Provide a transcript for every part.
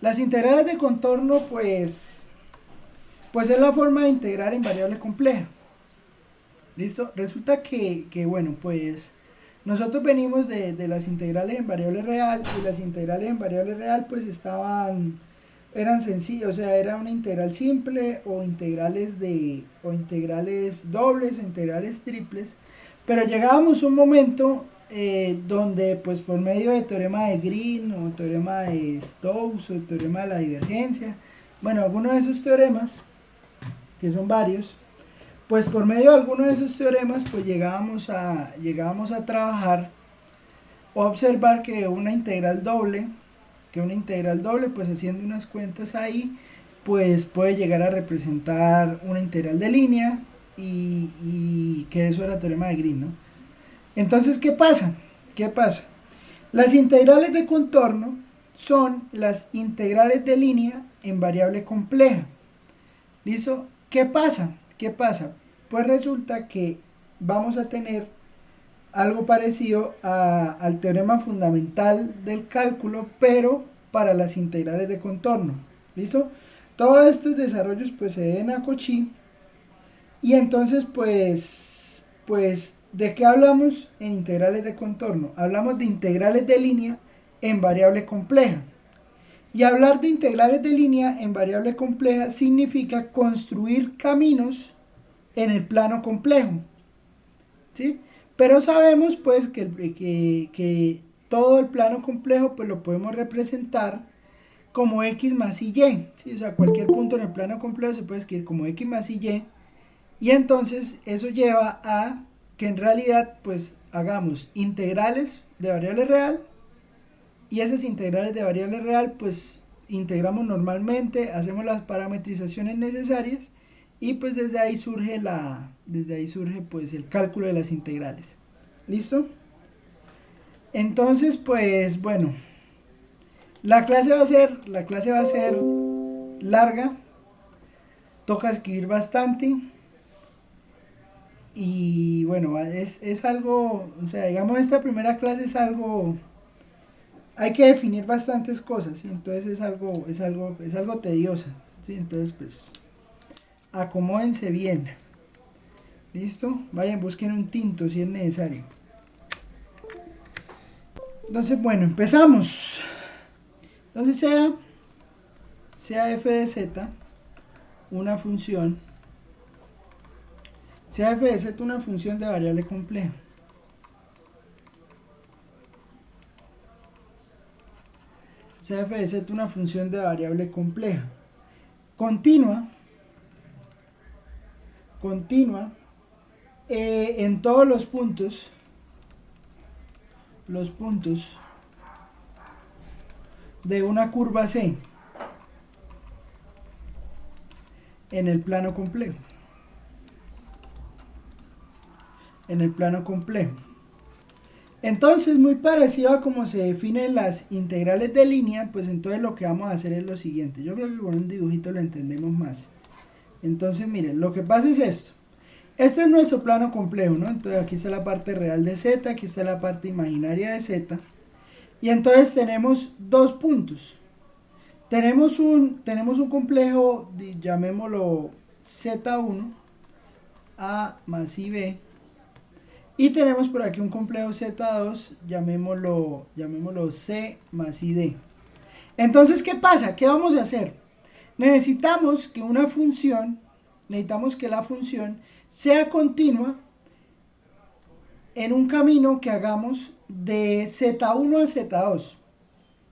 Las integrales de contorno, pues es la forma de integrar en variable compleja. ¿Listo? Resulta que bueno, pues nosotros venimos de las integrales en variable real, y las integrales en variable real pues eran sencillas, o sea, era una integral simple o integrales dobles o integrales triples, pero llegábamos a un momento donde pues por medio de teorema de Green o teorema de Stokes o teorema de la divergencia, bueno, algunos de esos teoremas, que son varios, pues por medio de alguno de esos teoremas pues llegábamos a trabajar o a observar que una integral doble pues haciendo unas cuentas ahí pues puede llegar a representar una integral de línea y que eso era teorema de Green, ¿no? Entonces, ¿qué pasa? ¿Qué pasa? Las integrales de contorno son las integrales de línea en variable compleja. ¿Listo? ¿Qué pasa? ¿Qué pasa? Pues resulta que vamos a tener algo parecido al teorema fundamental del cálculo, pero para las integrales de contorno. ¿Listo? Todos estos desarrollos pues se deben a Cauchy. Y entonces pues ¿de qué hablamos en integrales de contorno? Hablamos de integrales de línea en variable compleja. Y hablar de integrales de línea en variable compleja significa construir caminos en el plano complejo, ¿sí? Pero sabemos pues que todo el plano complejo pues lo podemos representar como x más y, ¿sí? O sea, cualquier punto en el plano complejo se puede escribir como x más y. Y entonces eso lleva a que en realidad pues hagamos integrales de variable real, y esas integrales de variable real pues integramos normalmente, hacemos las parametrizaciones necesarias y pues desde ahí surge pues el cálculo de las integrales. ¿Listo? Entonces pues bueno, la clase va a ser larga, toca escribir bastante y bueno, es algo, o sea, digamos esta primera clase es algo, hay que definir bastantes cosas, ¿sí? Entonces es algo tediosa, ¿sí? Entonces pues acomódense bien. ¿Listo? Vayan, busquen un tinto si es necesario. Entonces, bueno, empezamos. Entonces sea f de z una función, sea f de z una función de variable compleja. Sea f de z una función de variable compleja. Continua en todos los puntos de una curva C en el plano complejo. Entonces, muy parecido a cómo se definen las integrales de línea, pues entonces lo que vamos a hacer es lo siguiente. Yo creo que con un dibujito lo entendemos más. Entonces, miren, lo que pasa es esto. Este es nuestro plano complejo, ¿no? Entonces aquí está la parte real de z, aquí está la parte imaginaria de z. Y entonces tenemos dos puntos. Tenemos un complejo, llamémoslo z1, a más ib. Y tenemos por aquí un complejo z2, llamémoslo c más id. Entonces, ¿qué pasa? ¿Qué vamos a hacer? Necesitamos que la función sea continua en un camino que hagamos de z1 a z2.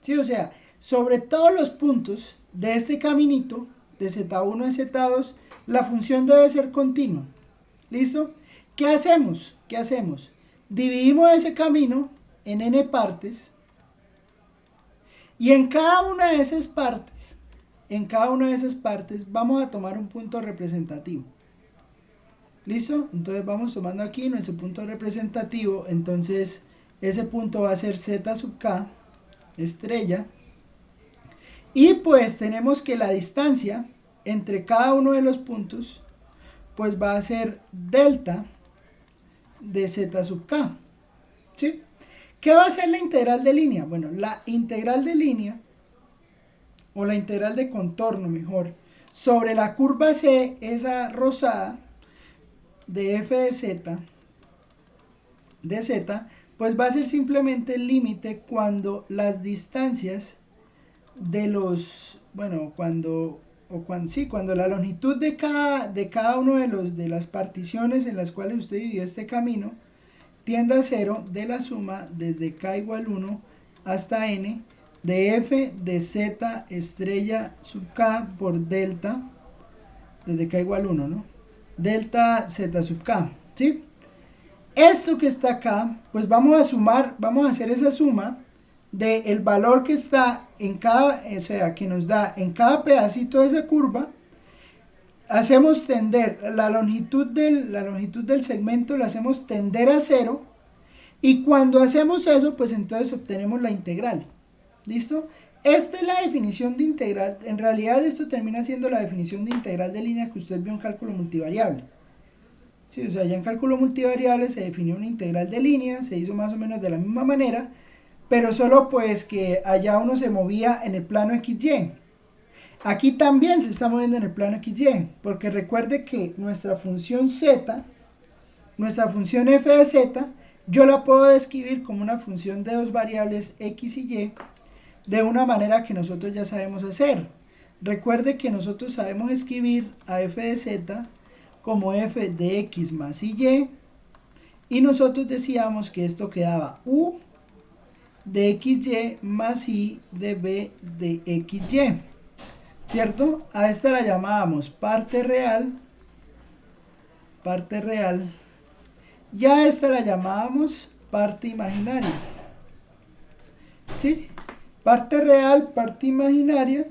¿Sí? O sea, sobre todos los puntos de este caminito, de z1 a z2, la función debe ser continua. ¿Listo? ¿Qué hacemos? Dividimos ese camino en n partes y en cada una de esas partes vamos a tomar un punto representativo. ¿Listo? Entonces vamos tomando aquí nuestro punto representativo. Entonces ese punto va a ser z sub k, estrella. Y pues tenemos que la distancia entre cada uno de los puntos pues va a ser delta de z sub k. ¿Sí? ¿Qué va a ser la integral de línea? Bueno, la integral de línea o la integral de contorno mejor, sobre la curva C, esa rosada, de f de z, pues va a ser simplemente el límite cuando las distancias de los, bueno, cuando la longitud de cada uno de las particiones en las cuales usted dividió este camino tiende a 0 de la suma desde k igual 1 hasta n de f de z estrella sub k por delta, desde k igual 1, ¿no? Delta z sub k, ¿sí? Esto que está acá, pues vamos a sumar, vamos a hacer esa suma del valor que está en cada, o sea, que nos da en cada pedacito de esa curva. Hacemos tender la longitud del segmento, la hacemos tender a 0, y cuando hacemos eso, pues entonces obtenemos la integral. ¿Listo? Esta es la definición de integral. En realidad esto termina siendo la definición de integral de línea que usted vio en cálculo multivariable. Sí, o sea, ya en cálculo multivariable se definió una integral de línea, se hizo más o menos de la misma manera, pero solo pues que allá uno se movía en el plano XY. Aquí también se está moviendo en el plano XY, porque recuerde que nuestra función z, nuestra función f de z, yo la puedo describir como una función de dos variables x y y, de una manera que nosotros ya sabemos hacer. Recuerde que nosotros sabemos escribir a f de z como f de x más y nosotros decíamos que esto quedaba u de xy más i de b de xy, ¿cierto? A esta la llamábamos parte real, y a esta la llamábamos parte imaginaria, ¿sí? Parte real, parte imaginaria.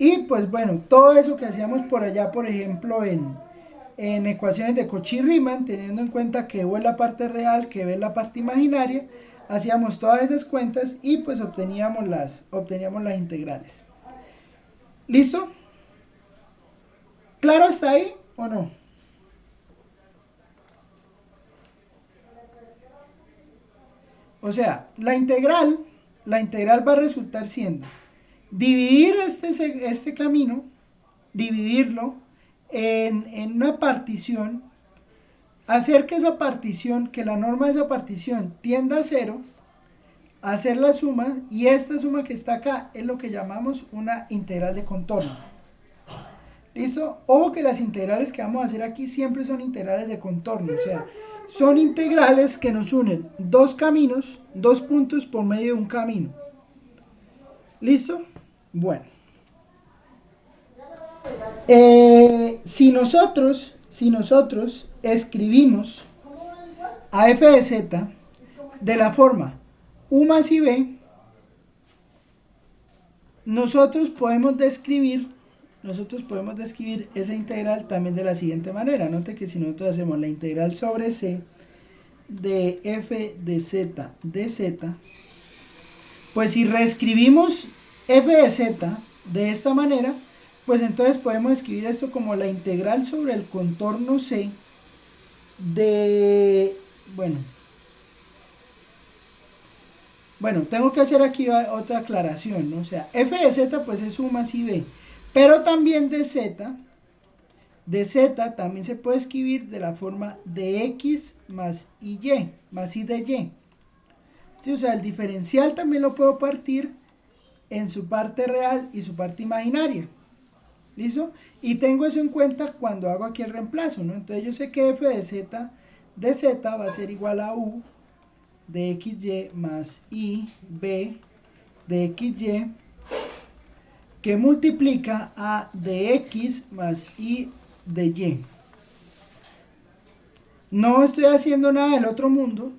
Y pues bueno, todo eso que hacíamos por allá, por ejemplo, en ecuaciones de Cauchy-Riemann, teniendo en cuenta que U es la parte real, que B es la parte imaginaria, hacíamos todas esas cuentas y pues obteníamos las integrales. ¿Listo? ¿Claro hasta ahí o no? O sea, la integral va a resultar siendo dividir este camino, dividirlo en una partición, hacer que esa partición, que la norma de esa partición tienda a 0, hacer la suma, y esta suma que está acá es lo que llamamos una integral de contorno. ¿Listo? Ojo que las integrales que vamos a hacer aquí siempre son integrales de contorno, o sea, son integrales que nos unen dos caminos, dos puntos por medio de un camino. ¿Listo? Bueno. Si nosotros escribimos a f de z de la forma u más ib, nosotros podemos describir esa integral también de la siguiente manera. Note que si nosotros hacemos la integral sobre c de f de z, pues si reescribimos f de z de esta manera, pues entonces podemos escribir esto como la integral sobre el contorno c de, bueno, tengo que hacer aquí otra aclaración, ¿no? O sea, f de z pues es u más ib, pero también de z también se puede escribir de la forma de x más y, más i de y. ¿Sí? O sea, el diferencial también lo puedo partir en su parte real y su parte imaginaria. ¿Listo? Y tengo eso en cuenta cuando hago aquí el reemplazo, ¿no? Entonces yo sé que f de z va a ser igual a u de xy más i b de xy, que multiplica a de x más i de y. No estoy haciendo nada del otro mundo,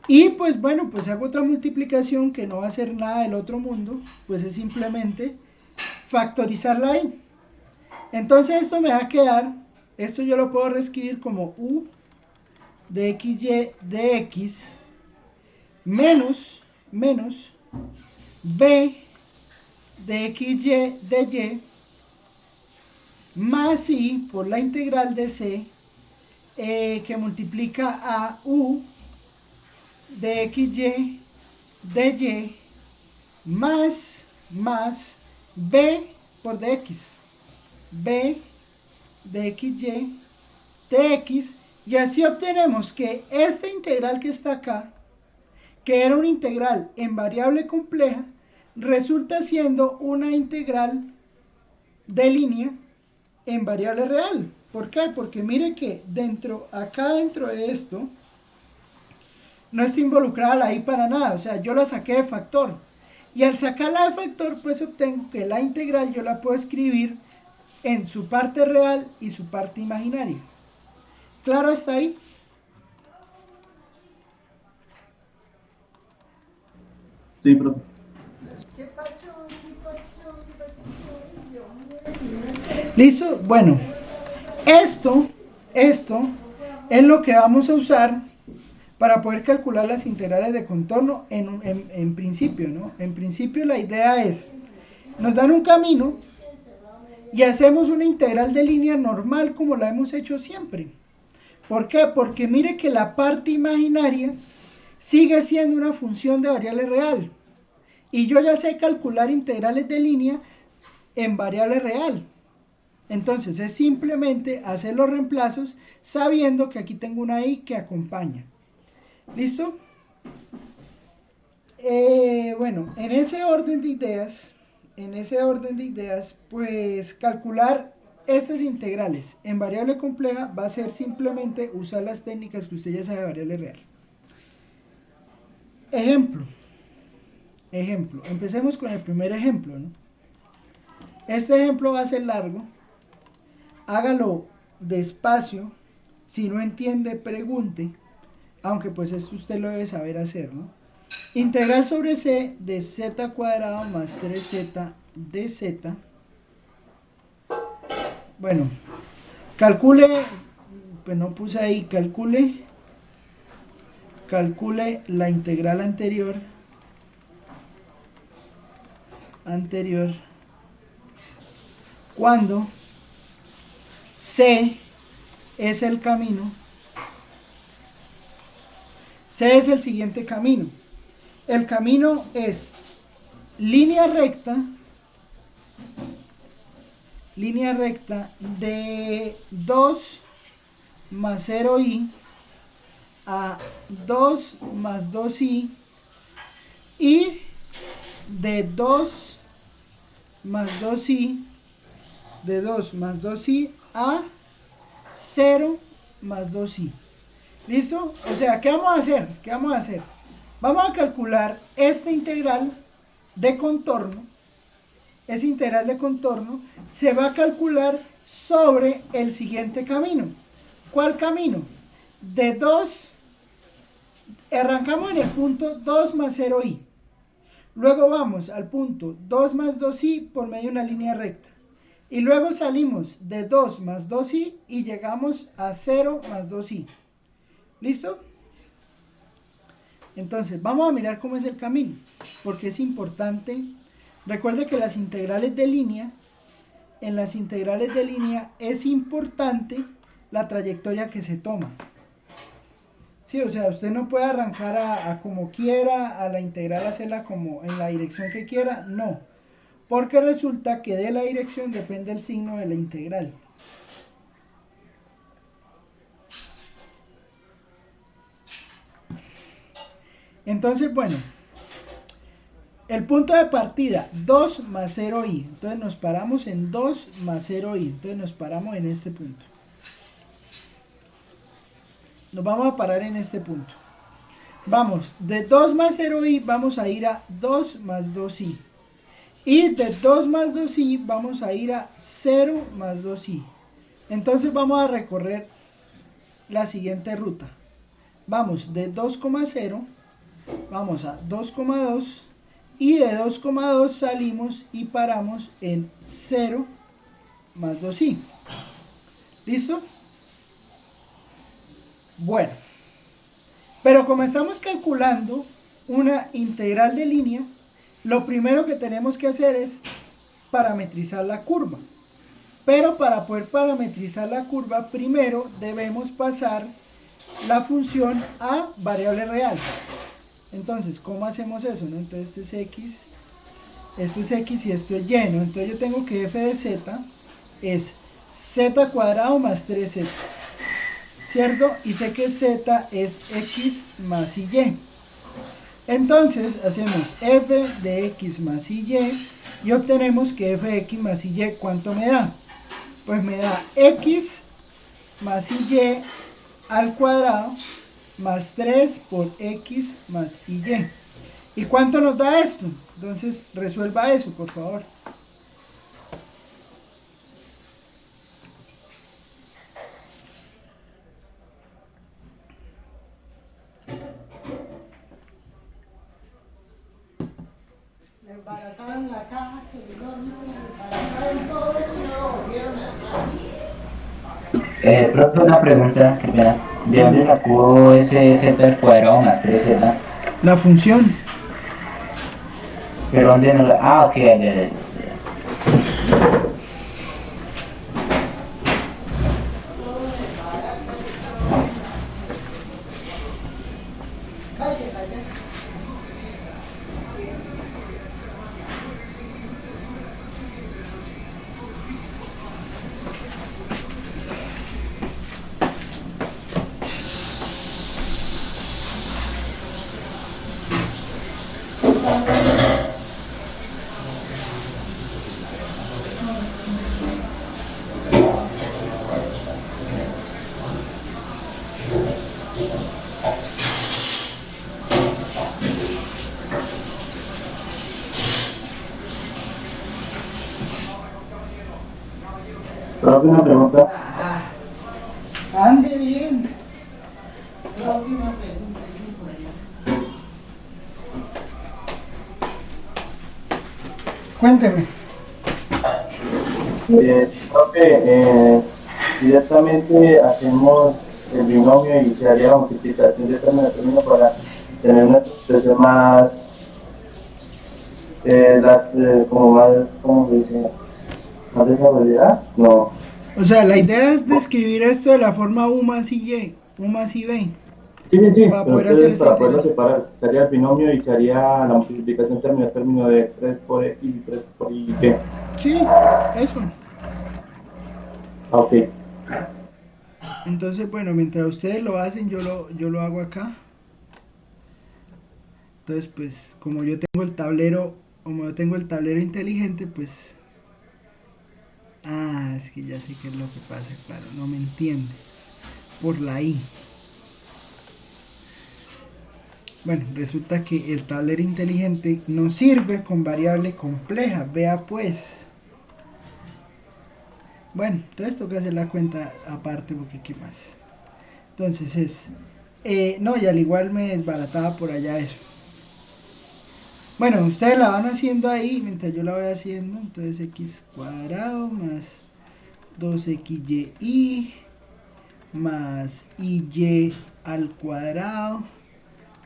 y pues bueno, pues hago otra multiplicación que no va a ser nada del otro mundo, pues es simplemente factorizarla ahí. Entonces esto me va a quedar, esto yo lo puedo reescribir como u de xy de x menos b de xy de y más i por la integral de c, que multiplica a u de xy de y más b por dx, b de xy dx, y así obtenemos que esta integral que está acá, que era una integral en variable compleja, resulta siendo una integral de línea en variable real. ¿Por qué? Porque mire que acá dentro de esto no está involucrada la y para nada, o sea, yo la saqué de factor, y al sacarla de factor pues obtengo que la integral yo la puedo escribir en su parte real y su parte imaginaria. ¿Claro hasta ahí? Sí, profe. ¿Listo? Bueno, esto es lo que vamos a usar para poder calcular las integrales de contorno en principio, ¿no? En principio la idea es, nos dan un camino y hacemos una integral de línea normal como la hemos hecho siempre. ¿Por qué? Porque mire que la parte imaginaria sigue siendo una función de variable real. Y yo ya sé calcular integrales de línea en variable real. Entonces es simplemente hacer los reemplazos sabiendo que aquí tengo una i que acompaña. ¿Listo? Bueno, en ese orden de ideas, pues calcular estas integrales en variable compleja va a ser simplemente usar las técnicas que usted ya sabe de variable real. Ejemplo, empecemos con el primer ejemplo, ¿no? Este ejemplo va a ser largo, hágalo despacio, si no entiende pregunte, aunque pues esto usted lo debe saber hacer, ¿no? Integral sobre c de z cuadrado más 3z de z. Bueno, calcule, pues no puse ahí, calcule la integral anterior, cuando c es el camino, c es el siguiente camino. El camino es línea recta de 2 más 0i a 2 más 2i y de 2 más 2i a 0 más 2i. ¿Listo? O sea, ¿qué vamos a hacer? Vamos a calcular esta integral de contorno. Esa integral de contorno se va a calcular sobre el siguiente camino. ¿Cuál camino? De 2, arrancamos en el punto 2 más 0i. Luego vamos al punto 2 más 2i por medio de una línea recta. Y luego salimos de 2 más 2i y llegamos a 0 más 2i. ¿Listo? Entonces, vamos a mirar cómo es el camino, porque es importante. Recuerde que en las integrales de línea es importante la trayectoria que se toma. Sí, o sea, usted no puede arrancar a como quiera, a la integral hacerla como en la dirección que quiera, no. Porque resulta que de la dirección depende el signo de la integral. Entonces, bueno, el punto de partida, 2 más 0i. Entonces nos paramos en 2 más 0i. Entonces nos paramos en este punto. Nos vamos a parar en este punto. Vamos, de 2 más 0i vamos a ir a 2 más 2i. Y de 2 más 2i vamos a ir a 0 más 2i. Entonces vamos a recorrer la siguiente ruta. Vamos de 2,0, vamos a 2,2 y de 2,2 salimos y paramos en 0 más 2i. ¿Listo? Bueno, pero como estamos calculando una integral de línea, lo primero que tenemos que hacer es parametrizar la curva. Pero para poder parametrizar la curva, primero debemos pasar la función a variable real. Entonces, ¿cómo hacemos eso, no? Entonces, este es x Esto es x y esto es y, ¿no? Entonces yo tengo que f de z es z cuadrado más 3z, ¿cierto? Y sé que z es x más y. Entonces hacemos f de x más y obtenemos que f de x más y, ¿cuánto me da? Pues me da x más y al cuadrado más 3 por x más y. ¿Y cuánto nos da esto? Entonces resuelva eso, por favor. Le embarataron la caja, que no, le embarataron todo esto y no lo volvieron a armar. Profe, una pregunta, qué pena. ¿De dónde sacó ese z al cuadrado más 3z? La función. ¿Pero dónde no la...? Ah, ok, ya. Profe, una pregunta. Ande bien. Creo que una pregunta aquí por allá. Cuénteme. Profe, directamente hacemos el binomio y se haría la multiplicación de término a término para tener una expresión más, como más, ¿cómo se dice? ¿Más desarrollada? No. O sea, la idea es describir esto de la forma u más y, u más y b. Sí, Para pero poder hacer entonces esta para poderlo integral. separar, se haría el binomio y se haría la multiplicación término a término de 3 por x y 3 por y. Sí, eso. Ah, ok. Entonces, bueno, mientras ustedes lo hacen, yo lo hago acá. Entonces, pues, como yo tengo el tablero inteligente, pues... Ah, es que ya sé qué es lo que pasa, claro, no me entiende. Por la i. Bueno, resulta que el tablero inteligente no sirve con variable compleja. Vea pues. Bueno, entonces toca hacer la cuenta aparte porque qué más. Entonces es... no, y al igual me desbarataba por allá eso. Bueno, ustedes la van haciendo ahí mientras yo la voy haciendo. Entonces x cuadrado más 2xy más y al cuadrado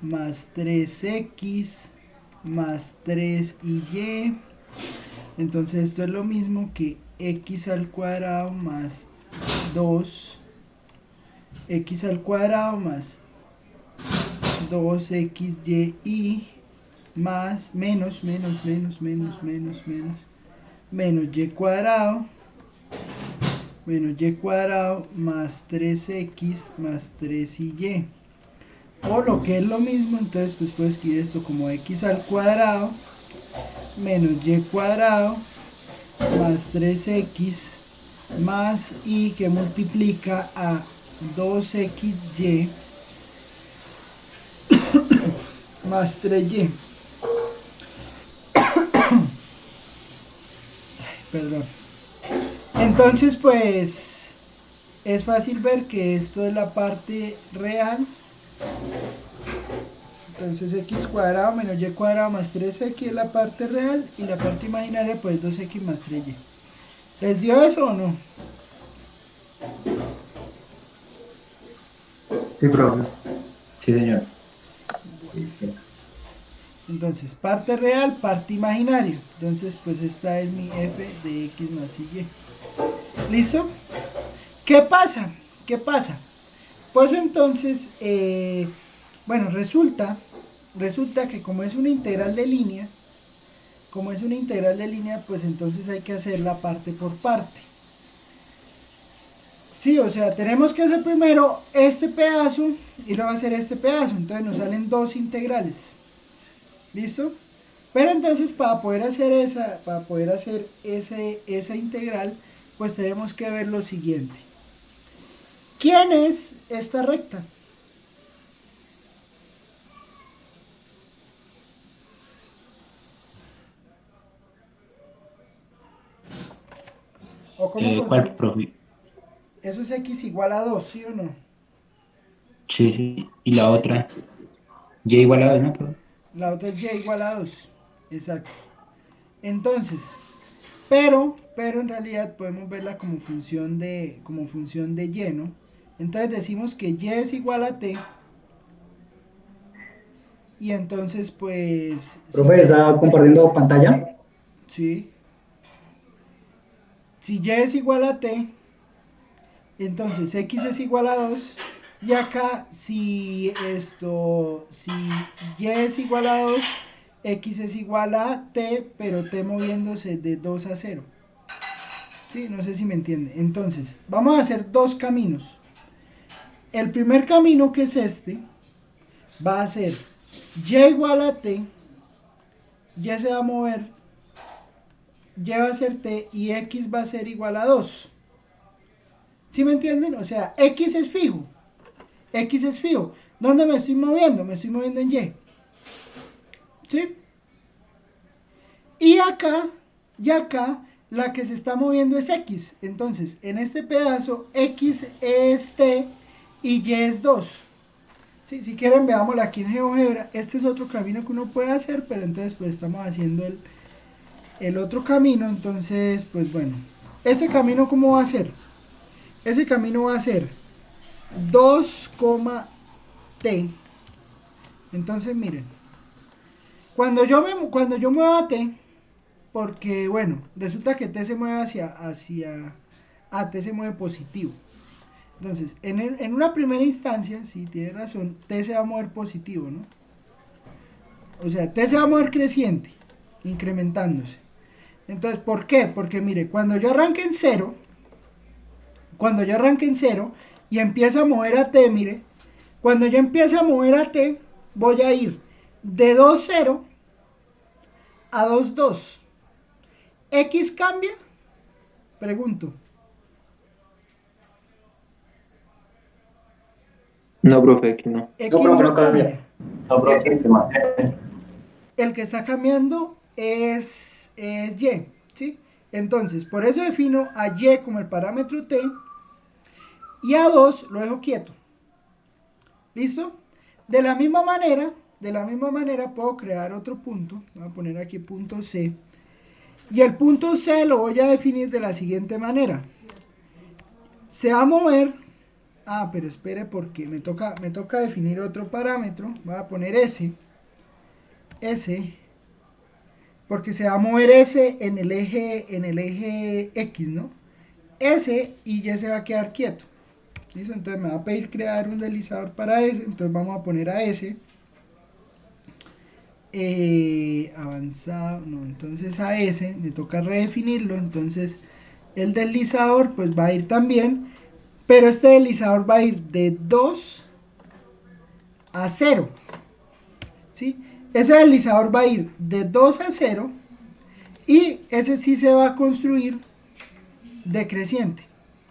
más 3x más 3y. Entonces esto es lo mismo que x al cuadrado más 2 x al cuadrado más 2xy más menos y cuadrado más 3x más 3y. O lo que es lo mismo, entonces pues puedo escribir esto como x al cuadrado menos y cuadrado más 3x más y que multiplica a 2xy más 3y. Perdón. Entonces pues es fácil ver que esto es la parte real. Entonces x cuadrado menos y cuadrado más 3x es la parte real y la parte imaginaria pues 2x más 3y. ¿Les dio eso o no? Sí, profe. Sí, señor. Entonces parte real, parte imaginaria. Entonces pues esta es mi f de x más y. ¿Listo? ¿Qué pasa? ¿Qué pasa? Pues entonces, bueno, resulta que como es una integral de línea, como es una integral de línea, pues entonces hay que hacerla parte por parte. Sí, o sea, tenemos que hacer primero este pedazo y luego hacer este pedazo. Entonces nos salen dos integrales. ¿Listo? Pero entonces para poder hacer esa integral, pues tenemos que ver lo siguiente. ¿Quién es esta recta? ¿O cómo ¿Cuál, construir? profe? Eso es x igual a 2, ¿sí o no? Sí, sí. Y la otra, y igual a 2, ¿no, profe? La otra es y igual a 2. Exacto. Entonces, pero en realidad podemos verla como función de y, ¿no? Entonces decimos que y es igual a t y entonces pues si Profe, y, ¿está compartiendo pantalla? sí, si y es igual a t, entonces x es igual a 2 y acá si y es igual a 2, x es igual a t, pero t moviéndose de 2 a 0. Sí, no sé si me entiende. Entonces, vamos a hacer dos caminos. El primer camino, que es este, va a ser y igual a t, y se va a mover, y va a ser t y x va a ser igual a 2. ¿Sí me entienden? O sea, x es fijo. X es fijo. ¿Dónde me estoy moviendo? Me estoy moviendo en y. ¿Sí? Y acá, la que se está moviendo es x. Entonces, en este pedazo, x es t y y es 2. Sí, si quieren, veámoslo aquí en GeoGebra. Este es otro camino que uno puede hacer, pero entonces pues estamos haciendo el otro camino. Entonces, pues bueno. ¿Este camino cómo va a ser? Ese camino va a ser 2, t. Entonces, miren. Cuando yo mueva t, porque bueno, resulta que t se mueve t se mueve positivo. Entonces, en una primera instancia, sí, tiene razón, t se va a mover positivo, ¿no? O sea, t se va a mover creciente, incrementándose. Entonces, ¿por qué? Porque mire, cuando yo arranque en cero y empiezo a mover a t, mire, cuando yo empiece a mover a t, voy a ir de 2, 0 a 2, 2. ¿X cambia? Pregunto. No, profe, aquí no. X No, profe, no no cambia. cambia. No, profe, se mantiene. El que está cambiando es y, ¿sí? Entonces, por eso defino a y como el parámetro t y a 2 lo dejo quieto. ¿Listo? De la misma manera puedo crear otro punto. Voy a poner aquí punto C. Y el punto C lo voy a definir de la siguiente manera. Se va a mover. Ah, pero espere porque me toca definir otro parámetro. Voy a poner S. Porque se va a mover S en el eje X, ¿no? S y Y se va a quedar quieto. ¿Listo? Entonces me va a pedir crear un deslizador para S. Entonces vamos a poner a S. Avanzado, no, entonces a S me toca redefinirlo. Entonces el deslizador pues va a ir también, pero este deslizador va a ir de 2 a 0. ¿Sí? Ese deslizador va a ir de 2 a 0 y ese sí se va a construir decreciente.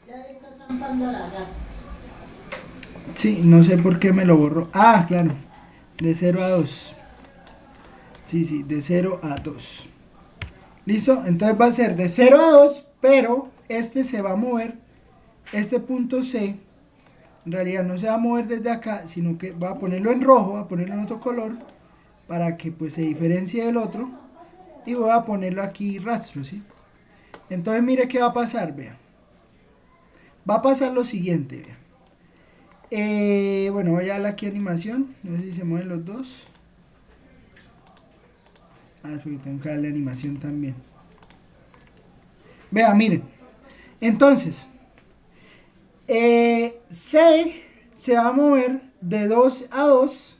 Ya está zampando la gas. Sí, no sé por qué me lo borró. Ah, claro, de 0 a 2. Sí, de 0 a 2. ¿Listo? Entonces va a ser de 0 a 2, pero este se va a mover, este punto C, en realidad no se va a mover desde acá, sino que voy a ponerlo en rojo, voy a ponerlo en otro color, para que pues se diferencie del otro, y voy a ponerlo aquí rastro, ¿sí? Entonces mire qué va a pasar, vea. Va a pasar lo siguiente, vea. Bueno, voy a darle aquí animación, no sé si se mueven los dos. Ah, porque tengo que darle animación también. Vea, miren. Entonces, C se va a mover de 2 a 2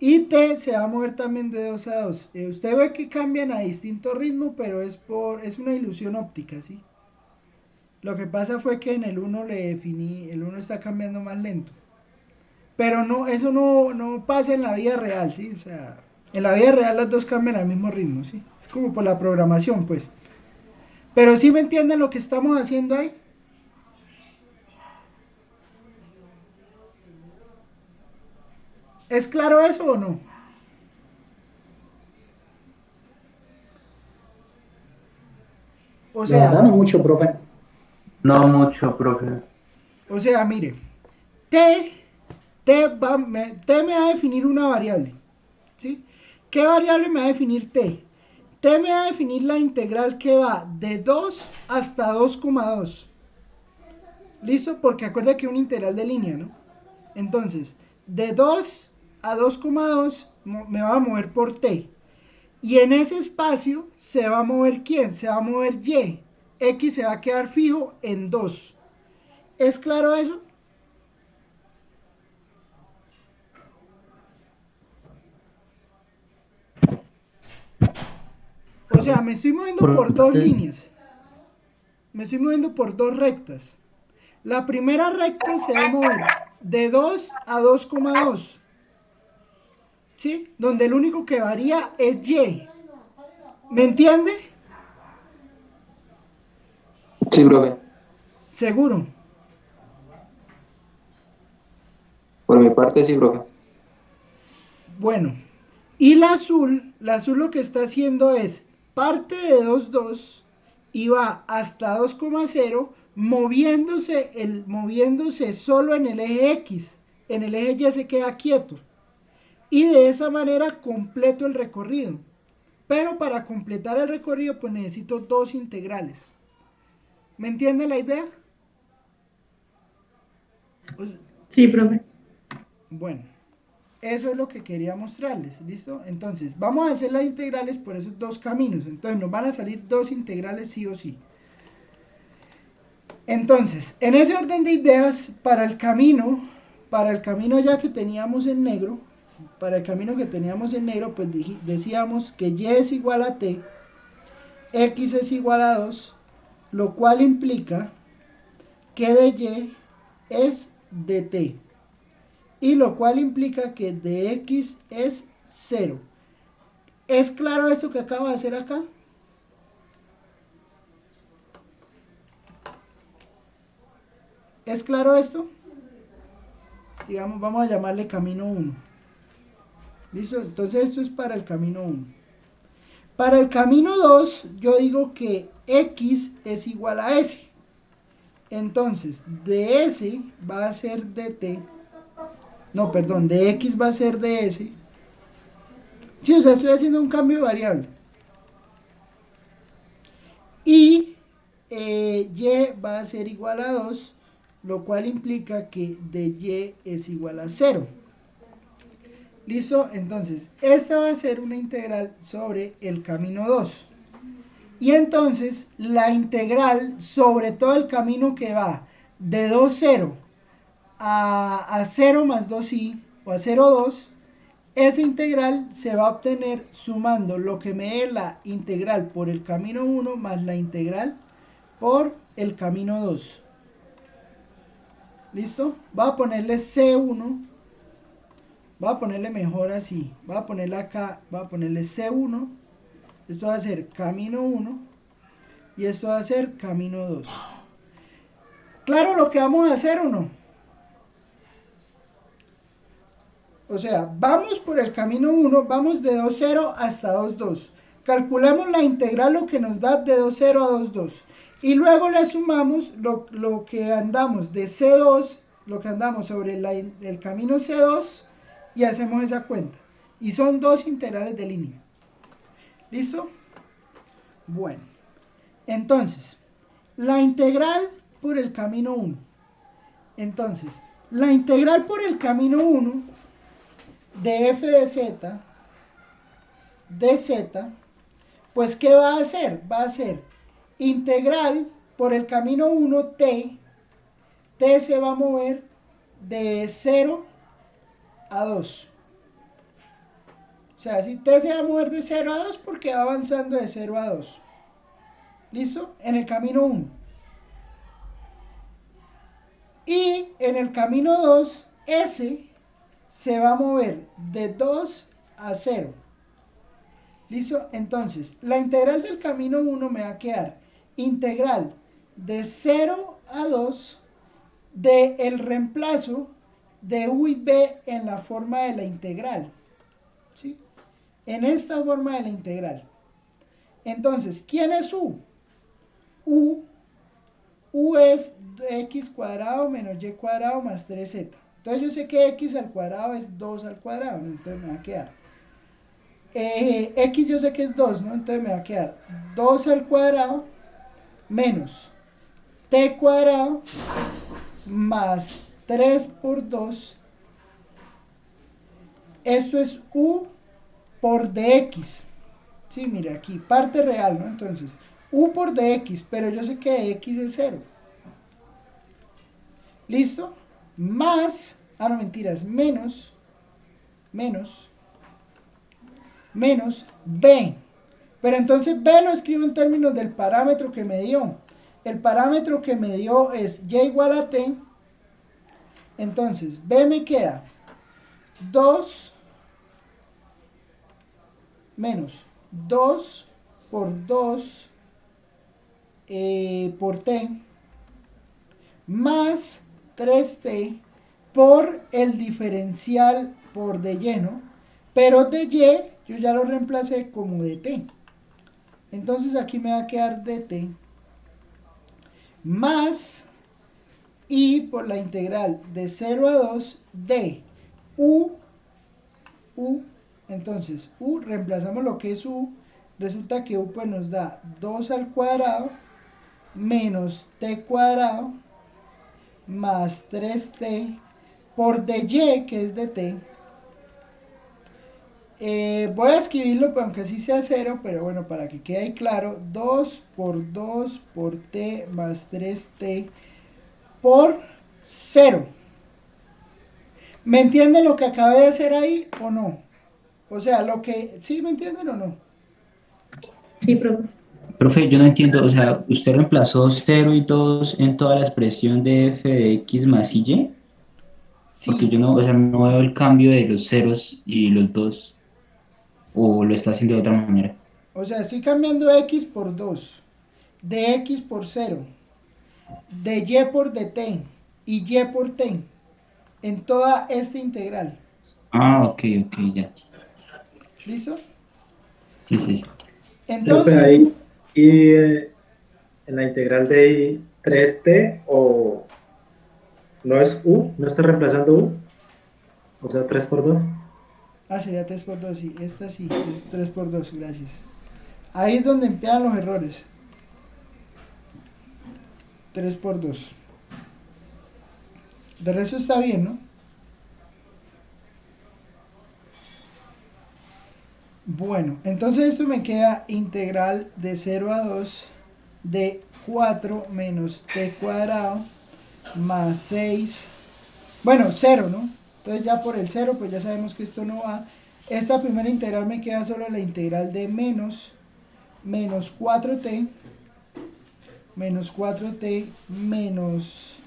Y t se va a mover también de 2 a 2. Usted ve que cambian a distinto ritmo, pero es una ilusión óptica, ¿sí? Lo que pasa fue que en el uno le definí, el uno está cambiando más lento. Pero no, eso no pasa en la vida real, ¿sí? O sea, en la vida real las dos cambian al mismo ritmo, ¿sí? Es como por la programación, pues. Pero sí me entienden lo que estamos haciendo ahí. ¿Es claro eso o no? O La verdad sea, no mucho, profe. No mucho, profe. mire, t, t me va a definir una variable, ¿sí? ¿Qué variable me va a definir t? T me va a definir la integral que va de 2 hasta 2,2. ¿Listo? Porque acuerda que es un integral de línea, ¿no? Entonces, de 2 a 2,2 me va a mover por t. Y en ese espacio se va a mover ¿quién? Se va a mover y. X se va a quedar fijo en 2. ¿Es claro eso? O sea, me estoy moviendo por dos líneas. Me estoy moviendo por dos rectas. La primera recta se va a mover de 2 a 2,2. ¿Sí? Donde el único que varía es y. ¿Me entiende? Sí, profe. Seguro. Por mi parte, sí, profe. Bueno. Y la azul lo que está haciendo es parte de 2,2 y va hasta 2,0 moviéndose solo en el eje X. En el eje Y se queda quieto. Y de esa manera completo el recorrido. Pero para completar el recorrido pues necesito dos integrales. ¿Me entiende la idea? Pues, Sí, profe. bueno, eso es lo que quería mostrarles, ¿listo? Entonces, vamos a hacer las integrales por esos dos caminos. Entonces, nos van a salir dos integrales sí o sí. Entonces, en ese orden de ideas, para el camino ya que teníamos en negro, pues decíamos que y es igual a t, x es igual a 2, lo cual implica que de y es de t. Y lo cual implica que de x es 0. ¿Es claro eso que acabo de hacer acá? ¿Es claro esto? Digamos, vamos a llamarle camino 1. ¿Listo? Entonces esto es para el camino 1. Para el camino 2, yo digo que x es igual a s. Entonces, de s va a ser de t. No, perdón, de x va a ser de s. Sí, o sea, estoy haciendo un cambio de variable. Y y va a ser igual a 2, lo cual implica que de y es igual a 0. ¿Listo? Entonces, esta va a ser una integral sobre el camino 2. Y entonces, la integral sobre todo el camino que va de 2, 0 a 0 más 2i o a 0, 2, esa integral se va a obtener sumando lo que me dé la integral por el camino 1 más la integral por el camino 2. ¿Listo? Va a ponerle C1. Va a ponerle mejor así. Va a ponerle acá, va a ponerle C1. Esto va a ser camino 1. Y esto va a ser camino 2. ¿Claro lo que vamos a hacer o no? O sea, vamos por el camino 1, vamos de 2,0 hasta 2,2. Calculamos la integral, lo que nos da de 2,0 a 2,2. Y luego le sumamos lo que andamos de C2, lo que andamos sobre el camino C2 y hacemos esa cuenta. Y son dos integrales de línea. ¿Listo? Bueno, entonces, la integral por el camino 1. Entonces, la integral por el camino 1 de f de z, pues ¿qué va a hacer? Va a ser integral por el camino 1 t se va a mover de 0 a 2. O sea, si t se va a mover de 0 a 2 porque va avanzando de 0 a 2. ¿Listo? En el camino 1. Y en el camino 2, S se va a mover de 2 a 0. ¿Listo? Entonces, la integral del camino 1 me va a quedar integral de 0 a 2 de el reemplazo de u y b en la forma de la integral. ¿Sí? En esta forma de la integral. Entonces, ¿quién es u? U es x cuadrado menos y cuadrado más 3z. Entonces yo sé que x al cuadrado es 2 al cuadrado, ¿no? Entonces me va a quedar. X yo sé que es 2, ¿no? Entonces me va a quedar 2 al cuadrado menos t cuadrado más 3 por 2. Esto es u por dx. Sí, mira aquí, parte real, ¿no? Entonces, u por dx, pero yo sé que dx es 0. ¿Listo? Más, no mentiras, menos b. Pero entonces b lo escribo en términos del parámetro que me dio. El parámetro que me dio es y igual a t. Entonces, b me queda 2 menos 2 por 2 por t más 3t por el diferencial por de y, ¿no? Pero de y yo ya lo reemplacé como de t. Entonces aquí me va a quedar dt más y por la integral de 0 a 2 de u. Entonces u, reemplazamos lo que es u. Resulta que u pues nos da 2 al cuadrado menos t cuadrado más 3t por dy, que es dt. Voy a escribirlo, pues, aunque sí sea 0, pero bueno, para que quede ahí claro, 2 por t más 3t por 0. ¿Me entienden lo que acabé de hacer ahí o no? O sea, lo que... ¿Sí me entienden o no? Sí, profe. Profe, yo no entiendo, o sea, ¿usted reemplazó 0 y 2 en toda la expresión de f de x más y? Porque Sí. yo no, o sea, no veo el cambio de los ceros y los 2, o lo está haciendo de otra manera. O sea, estoy cambiando x por 2, de x por 0, de y por dt y y por t en toda esta integral. Ah, ok, ok, ya. ¿Listo? Sí, sí, sí. Profe, Entonces, ahí en la integral de 3t o no es u, no está reemplazando u, o sea, 3 por 2. sería 3 por 2, sí, esta sí, es 3 por 2, gracias. Ahí es donde empean los errores. 3 por 2. De resto está bien, ¿no? Bueno, entonces esto me queda integral de 0 a 2 de 4 menos t cuadrado más 6. Bueno, 0, ¿no? Entonces ya por el 0, pues ya sabemos que esto no va. Esta primera integral me queda solo la integral de menos 4t menos 4t menos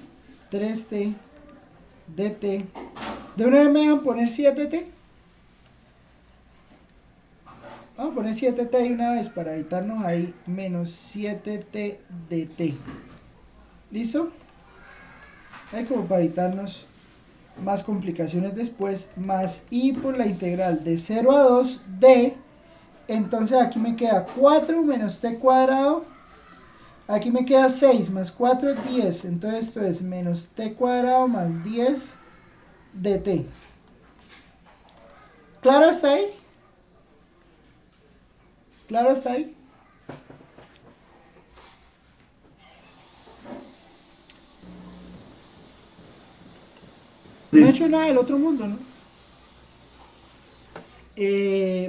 3t dt. De una vez me van a poner 7t. Vamos a poner 7t de una vez para evitarnos ahí menos 7t dt. ¿Listo? Ahí como para evitarnos más complicaciones después, más y por la integral de 0 a 2 de, entonces aquí me queda 4 menos t cuadrado, aquí me queda 6 más 4 es 10, entonces esto es menos t cuadrado más 10 dt. ¿Claro hasta ahí? ¿Claro hasta ahí? No he hecho nada del otro mundo, ¿no?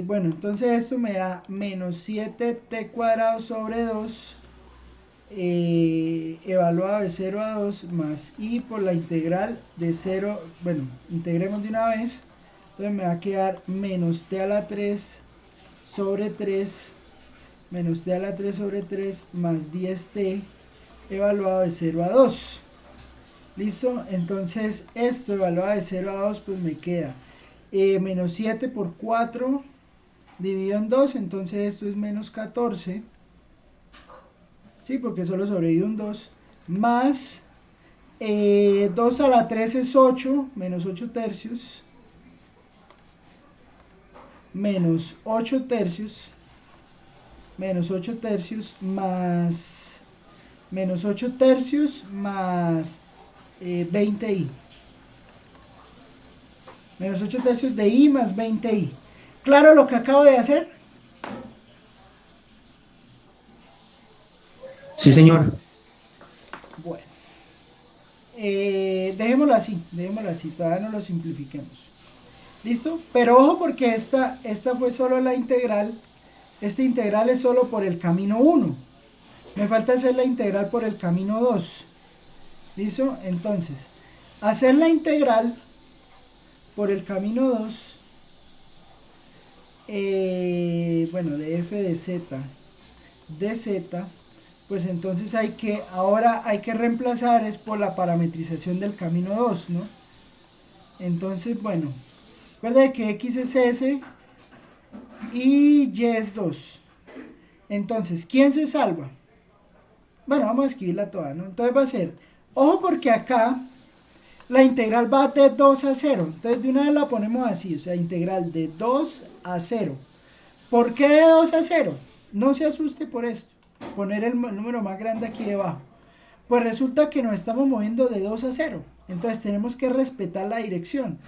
Bueno, entonces esto me da menos 7t cuadrado sobre 2 evaluado de 0 a 2 más y por la integral de 0, bueno, integremos de una vez, Entonces me va a quedar menos t a la 3 sobre 3, menos t a la 3 sobre 3 más 10t evaluado de 0 a 2. ¿Listo? Entonces esto evaluado de 0 a 2 pues me queda menos 7 por 4 dividido en 2, entonces esto es menos 14. Sí, porque solo sobrevive un 2. Más 2 a la 3 es 8, menos 8 tercios. Menos 8 tercios. Menos 8 tercios más... Menos 8 tercios más 20i. Menos 8 tercios de i más 20i. ¿Claro lo que acabo de hacer? Sí, señor. Bueno. Dejémoslo así, todavía no lo simplifiquemos. ¿Listo? Pero ojo porque esta fue solo la integral. Esta integral es solo por el camino 1. Me falta hacer la integral por el camino 2. ¿Listo? Entonces, hacer la integral por el camino 2, bueno, de f de z, pues entonces ahora hay que reemplazar es por la parametrización del camino 2, ¿no? Entonces, bueno, recuerda que x es s y y es 2. Entonces, ¿quién se salva? Bueno, vamos a escribirla toda, ¿no? Entonces va a ser, ojo porque acá la integral va de 2 a 0. Entonces de una vez la ponemos así, o sea, integral de 2 a 0. ¿Por qué de 2 a 0? No se asuste por esto. Poner el número más grande aquí debajo. Pues resulta que nos estamos moviendo de 2 a 0. Entonces tenemos que respetar la dirección.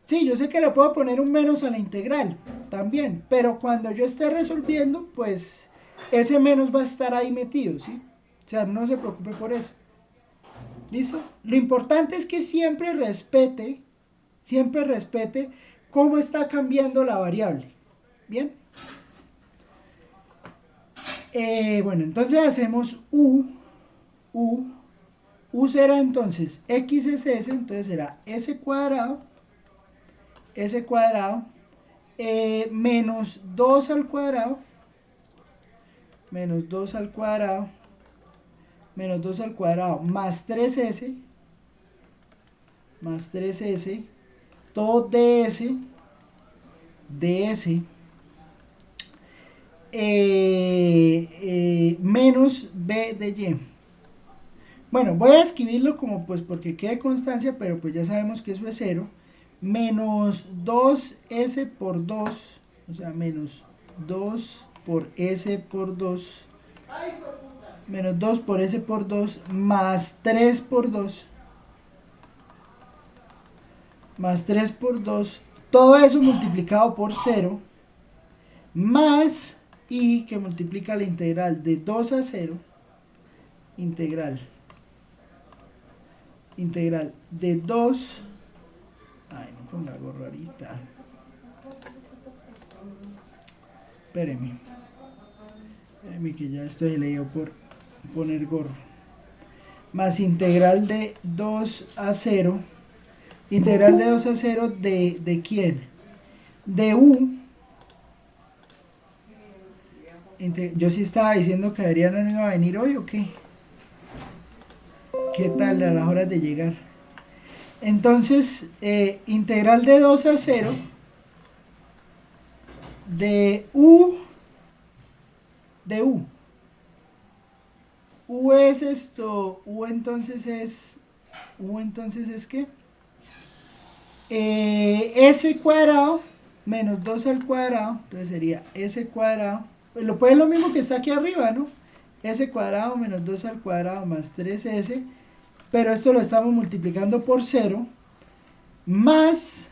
Sí, yo sé que le puedo poner un menos a la integral también, pero cuando yo esté resolviendo, pues ese menos va a estar ahí metido, ¿sí? O sea, no se preocupe por eso. ¿Listo? Lo importante es que siempre respete cómo está cambiando la variable. ¿Bien? Bueno, entonces hacemos U será entonces x es s, entonces será s cuadrado menos 2 al cuadrado menos 2 al cuadrado más 3s todo ds menos b de y. Bueno, voy a escribirlo como pues porque quede constancia, pero pues ya sabemos que eso es 0. Menos 2s por 2, o sea, menos 2 por s por 2, menos 2 por s por 2, más 3 por 2, más 3 por 2, todo eso multiplicado por 0, más y que multiplica la integral de 2 a 0, integral de 2, ay, no ponga gorro ahorita, espéreme que ya estoy leído por poner gorro, más integral de 2 a 0, integral de 2 a 0 de ¿quién? De u. Yo sí estaba diciendo que Adriana no iba a venir hoy o qué. ¿Qué tal a las horas de llegar? Entonces, integral de 2 a 0 de u. U es esto, U entonces es ¿qué? S cuadrado menos 2 al cuadrado, entonces sería S cuadrado, pues lo mismo que está aquí arriba, ¿no? S cuadrado menos 2 al cuadrado más 3S, pero esto lo estamos multiplicando por 0, más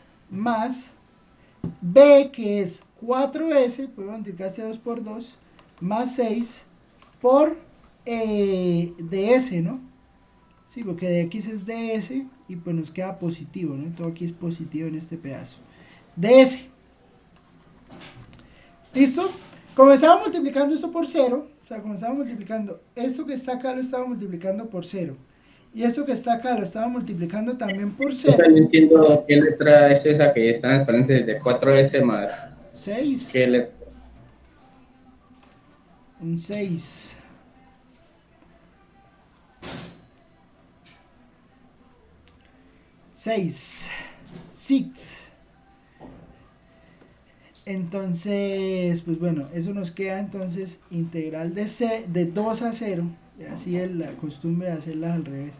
B que es 4S, pues multiplicar este 2 por 2, más 6 por ds, ¿no? Sí, porque de x es ds y pues nos queda positivo, ¿no? Todo aquí es positivo en este pedazo. ds. ¿Listo? Como estaba multiplicando esto por 0, o sea, como estaba multiplicando esto que está acá lo estaba multiplicando por 0. Y esto que está acá lo estaba multiplicando también por O 0. sea, no entiendo qué letra es esa que está en el paréntesis de 4S más. 6. ¿Qué letra? Un 6. Seis. Six. Entonces, pues bueno, eso nos queda entonces integral de 2 a 0. Así es la costumbre de hacerlas al revés.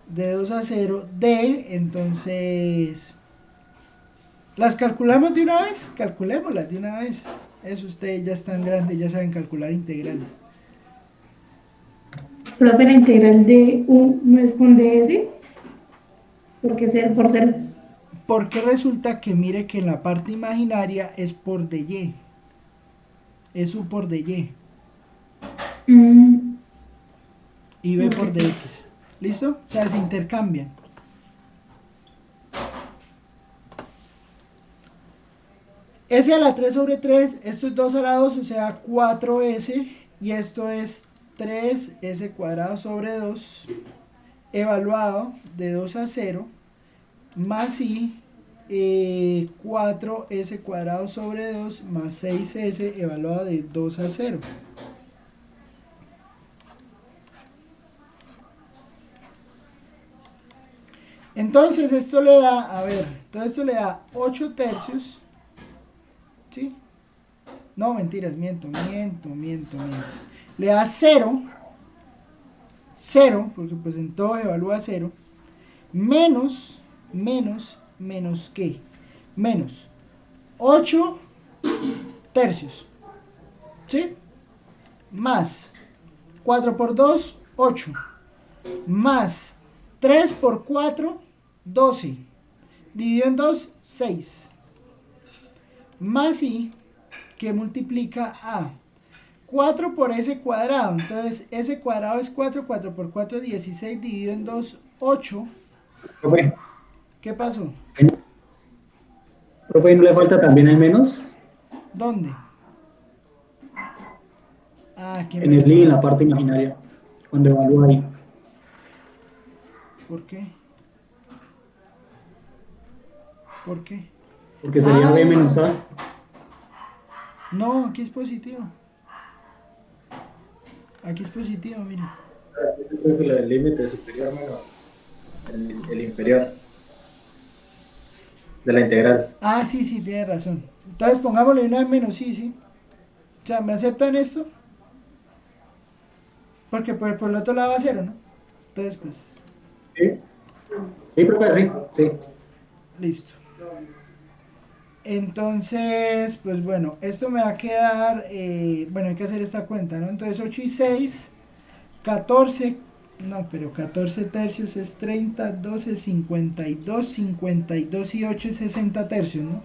De 2 a 0 de, entonces, ¿las calculamos de una vez? Calculémoslas de una vez. Eso ustedes ya están grandes, ya saben calcular integrales. Profe, la integral de U no es con DS, porque ser por ser. Porque resulta que mire que en la parte imaginaria es por dy. Es u por dy. Mm, Y b ok. por dx. ¿Listo? O sea, se intercambian. S a la 3 sobre 3, esto es 2 a la 2, o sea 4S, y esto es 3S cuadrado sobre 2, evaluado de 2 a 0, más I, 4S cuadrado sobre 2, más 6S evaluado de 2 a 0. Entonces esto le da, a ver, entonces esto le da 8 tercios, ¿sí? No, mentiras, miento. Le da 0, porque pues en todo evalúa 0, menos ¿qué? Menos 8 tercios, ¿sí? Más 4 por 2, 8, más 3 por 4, 12, dividido en 2, 6, más I, que multiplica a 4 por s cuadrado. Entonces, s cuadrado es 4, 4 por 4, 16, dividido en 2, 8. Profe, ¿Qué pasó? profe, ¿y no le falta también el menos? ¿Dónde? Ah, aquí En el menos I, en la 4. parte imaginaria, cuando evalúa ahí. ¿Por qué? ¿Por qué? Porque sería B menos Ah, A. no, aquí es positivo. Aquí es positivo, mire. Yo creo que el límite superior menos el inferior de la integral. Ah, sí, tiene razón. Entonces pongámosle una vez menos, sí. O sea, ¿me aceptan esto? Porque por el otro lado va a 0, ¿no? Entonces, pues, ¿Sí? Sí, profe, sí, sí. listo. Entonces, pues bueno, esto me va a quedar, bueno, hay que hacer esta cuenta, ¿no? Entonces 8 y 6, 14, no, pero 14 tercios es 30, 12, 52, 52 y 8 es 60 tercios, ¿no?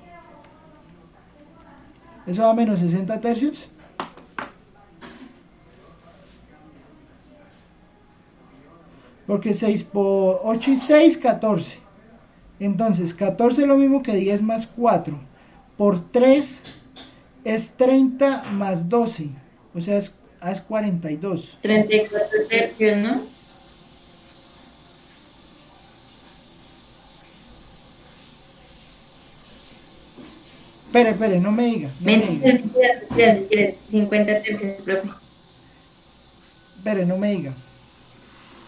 ¿Eso da menos 60 tercios? Porque 6 por 8 y 6, 14. Entonces, 14 es lo mismo que 10 más 4. Por 3 es 30 más 12. O sea, es 42. 34 tercios, ¿no? Espere, no me diga. No me diga. Mentira, 50 tercios, profe. Espere, no me diga.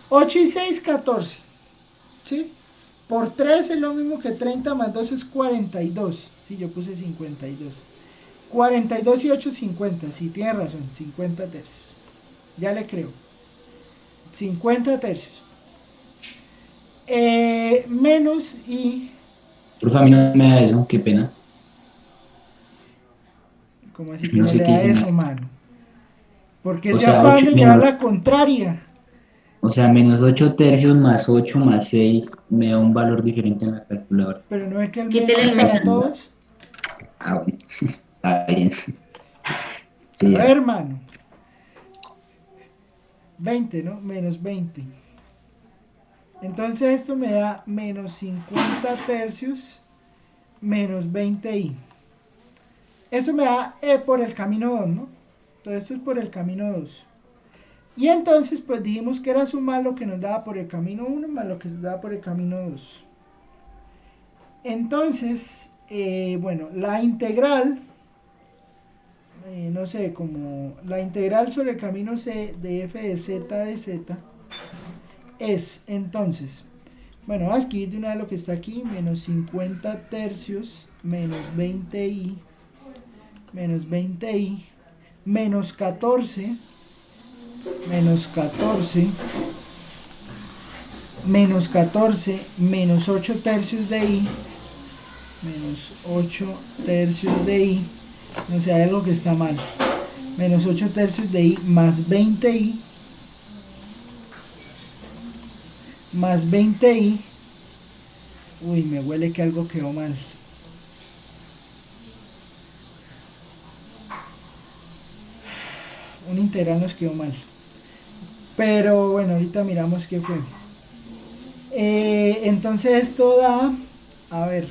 8 y 6, 14. ¿Sí? Por 3 es lo mismo que 30 más 2 es 42. Sí, yo puse 52. 42 y 8, 50. Sí, tiene razón. 50 tercios. Ya le creo. 50 tercios. Menos y... Profe, a mí no me da eso, qué pena. ¿Cómo así que No no sé le qué da hice eso, mal. mano? Porque O ese sea, afán 8 de llevar menos, la contraria. o sea, menos 8 tercios más 8 más 6 me da un valor diferente en la calculadora. Pero no es que el Quítale menos el para menos. todos. Ah, bueno, está bien. A Sí, ver, ya. hermano. 20, ¿no? Menos 20. Entonces esto me da menos 50 tercios menos 20i. Eso me da por el camino 2, ¿no? Todo esto es por el camino 2. Y entonces pues dijimos que era sumar lo que nos daba por el camino 1 más lo que nos daba por el camino 2. Entonces, bueno, la integral, no sé, como la integral sobre el camino C de f de z es entonces, bueno, voy a escribir de una vez lo que está aquí, menos 50 tercios menos 20i menos 20i menos 14 menos 14 menos 14 menos 8 tercios de i menos 8 tercios de i, no sé, hay algo que está mal, menos 8 tercios de i más 20i más 20i, uy, me huele que algo quedó mal. Un integral nos quedó mal. Pero bueno, ahorita miramos qué fue. Entonces esto da, a ver,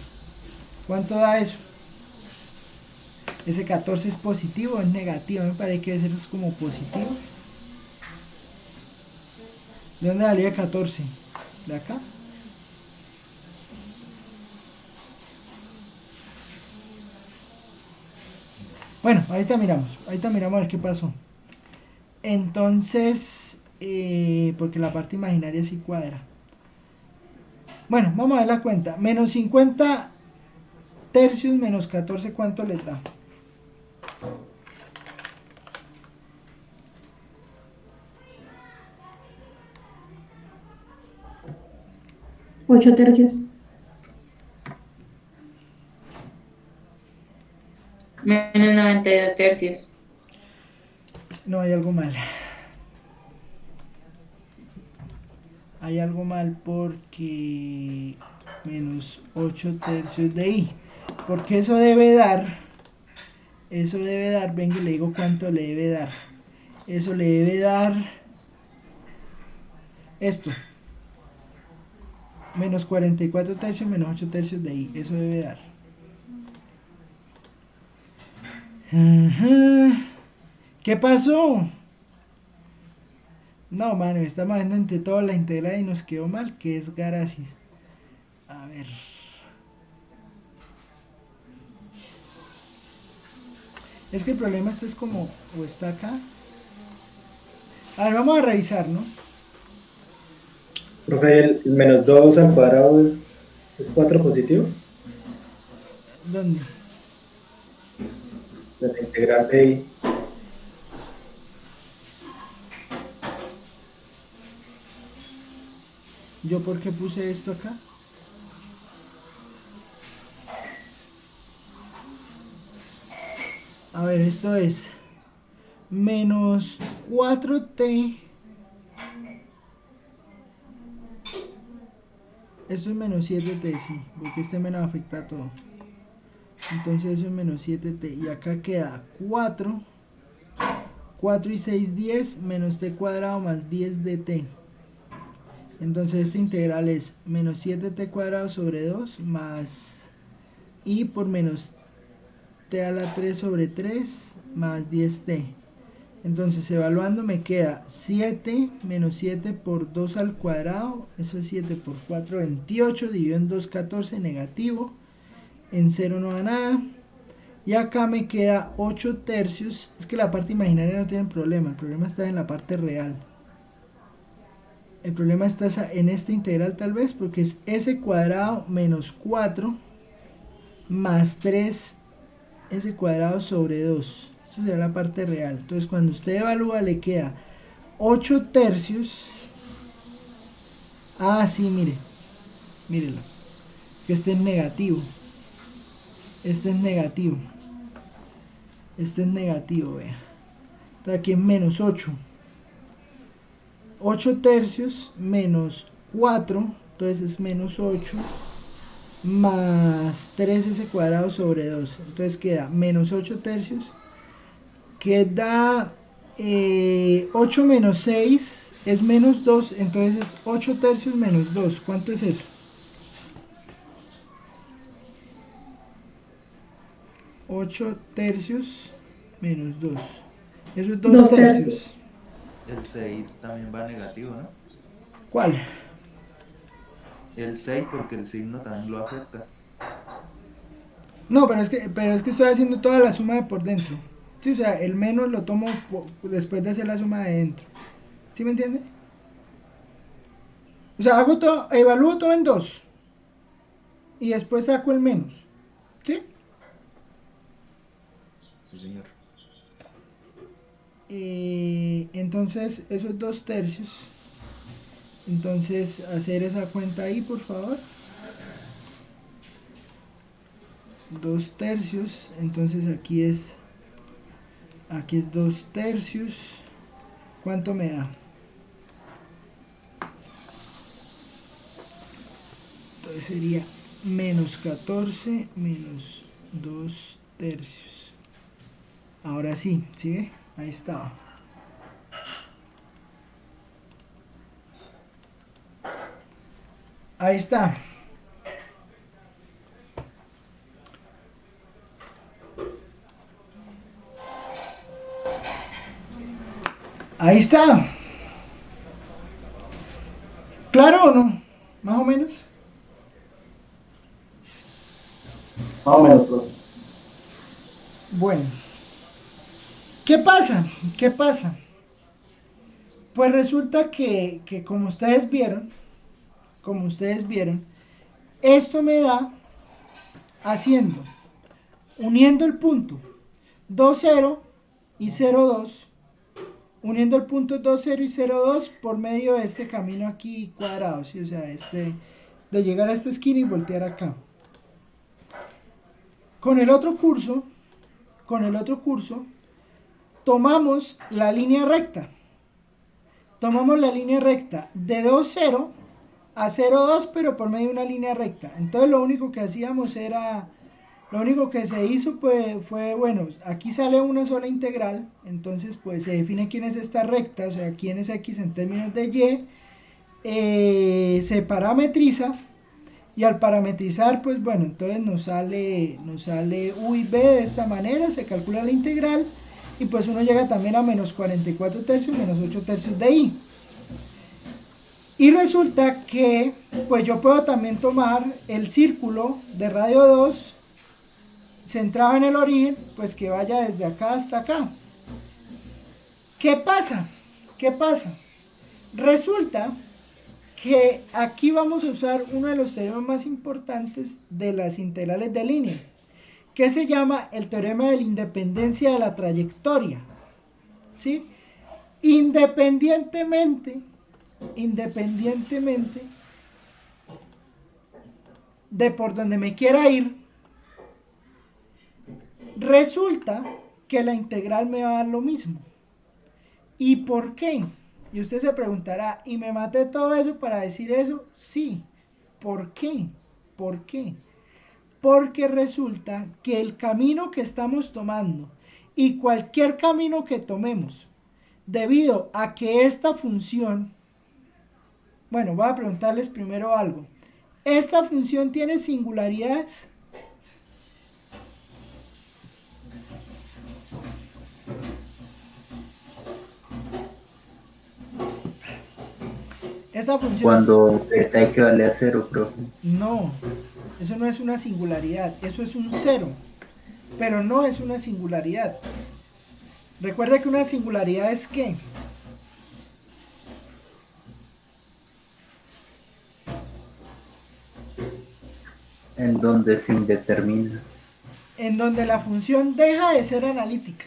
¿cuánto da eso? Ese 14 es positivo o es negativo, me parece que debe ser como positivo. ¿De dónde salía 14? ¿De acá? Bueno, ahorita miramos a ver qué pasó. Entonces, porque la parte imaginaria sí cuadra. Bueno, vamos a ver la cuenta. Menos 50 tercios menos 14, ¿cuánto les da? 8 tercios. Menos 92 tercios. No, hay algo mal. Hay algo mal porque menos 8 tercios de i. Porque eso debe dar, venga y le digo cuánto le debe dar. Eso le debe dar esto. Menos 44 tercios menos 8 tercios de i. Eso debe dar. ¿Qué pasó? No, mano, estamos viendo entre todas la integral y nos quedó mal, que es gracia. A ver. Es que el problema este es como, o está acá. A ver, vamos a revisar, ¿no? Profe, el menos 2 al cuadrado es 4 positivo. ¿Dónde? De la integral de i. ¿Yo por qué puse esto acá? A ver, esto es menos 4t. Esto es menos 7t, sí, porque este menos afecta a todo. Entonces eso es menos 7t. Y acá queda 4. 4 y 6, 10, menos t cuadrado más 10 de t. Entonces esta integral es menos 7t cuadrado sobre 2 más i por menos t a la 3 sobre 3 más 10t. Entonces evaluando me queda 7 menos 7 por 2 al cuadrado, eso es 7 por 4, 28, dividido en 2, 14, negativo, en 0 no da nada, y acá me queda 8 tercios, es que la parte imaginaria no tiene problema, el problema está en la parte real. El problema está en esta integral tal vez, porque es s cuadrado menos 4 más 3 s cuadrado sobre 2. Esto será la parte real. Entonces cuando usted evalúa le queda 8 tercios. Ah, sí, mire. Mírelo. Que este es negativo. Este es negativo. Este es negativo, vea. Entonces aquí es menos 8. 8 tercios menos 4. Entonces es menos 8. Más 3s cuadrado sobre 2. Entonces queda menos 8 tercios. Queda 8 menos 6 es menos 2. Entonces es 8 tercios menos 2. ¿Cuánto es eso? 8 tercios menos 2. Eso es 2 tercios. el 6 también va negativo, ¿no? ¿Cuál? El 6 porque el signo también lo afecta. No, pero es que estoy haciendo toda la suma de por dentro. Sí, o sea, el menos lo tomo después de hacer la suma de dentro. ¿Sí me entiende? O sea, hago todo, evalúo todo en 2 y después saco el menos. ¿Sí? Sí, señor. Entonces, eso es 2/3. Entonces, hacer esa cuenta ahí, por favor. 2/3. Entonces, aquí es 2/3. ¿Cuánto me da? Entonces sería menos 14 menos 2/3. Ahora sí, ¿sigue? Ahí estaba. Ahí está. Ahí está. ¿Claro o no? Más o menos. Más o menos, profe. Bueno. ¿Qué pasa? ¿Qué pasa? Pues resulta que como ustedes vieron, esto me da uniendo el punto 2,0 y 0,2, uniendo el punto 2,0 y 0,2 por medio de este camino aquí cuadrado, ¿sí? O sea, de llegar a esta esquina y voltear acá. Con el otro curso, tomamos la línea recta. Tomamos la línea recta de 2,0 a 0,2, pero por medio de una línea recta. Entonces lo único que hacíamos lo único que se hizo pues, fue, bueno, aquí sale una sola integral, entonces pues se define quién es esta recta, o sea, quién es x en términos de y, se parametriza, y al parametrizar, pues bueno, entonces nos sale u y b de esta manera, se calcula la integral, y pues uno llega también a menos 44/3 menos 8/3 de i. Y resulta que pues yo puedo también tomar el círculo de radio 2 centrado en el origen, pues que vaya desde acá hasta acá. ¿Qué pasa? Resulta que aquí vamos a usar uno de los teoremas más importantes de las integrales de línea, que se llama el teorema de la independencia de la trayectoria, ¿sí? Independientemente de por donde me quiera ir, resulta que la integral me va a dar lo mismo. ¿Y por qué? Y usted se preguntará, ¿y me maté todo eso para decir eso? Sí. ¿Por qué? Porque resulta que el camino que estamos tomando y cualquier camino que tomemos, debido a que esta función, bueno, voy a preguntarles primero algo. ¿Esta función tiene singularidades? Esta función... Cuando beta equivale a 0, profe. No, eso no es una singularidad, eso es un 0, pero no es una singularidad. Recuerda que una singularidad es ¿qué? En donde se indetermina. En donde la función deja de ser analítica.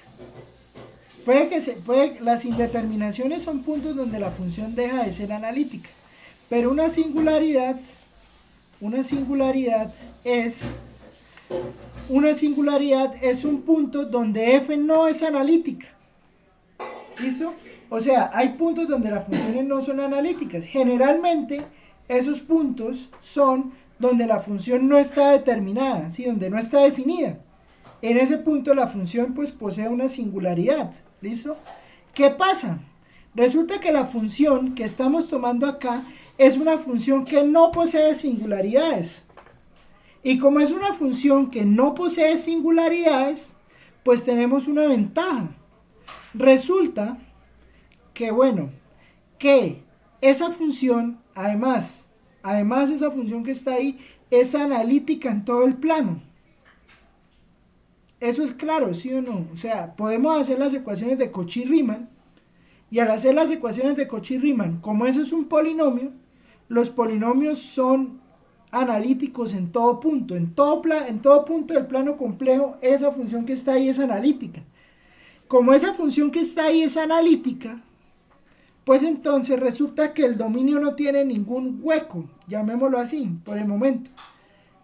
Las indeterminaciones son puntos donde la función deja de ser analítica, pero una singularidad es un punto donde f no es analítica. ¿Listo? O sea, hay puntos donde las funciones no son analíticas. Generalmente esos puntos son donde la función no está determinada, ¿sí? Donde no está definida. En ese punto la función pues posee una singularidad. ¿Listo? ¿Qué pasa? Resulta que la función que estamos tomando acá es una función que no posee singularidades. Y como es una función que no posee singularidades, pues tenemos una ventaja. Resulta que bueno, que esa función, además esa función que está ahí, es analítica en todo el plano. Eso es claro, ¿sí o no? O sea, podemos hacer las ecuaciones de Cauchy-Riemann, y al hacer las ecuaciones de Cauchy-Riemann, como eso es un polinomio, los polinomios son analíticos en todo punto, en todo punto del plano complejo, esa función que está ahí es analítica. Como esa función que está ahí es analítica, pues entonces resulta que el dominio no tiene ningún hueco, llamémoslo así, por el momento.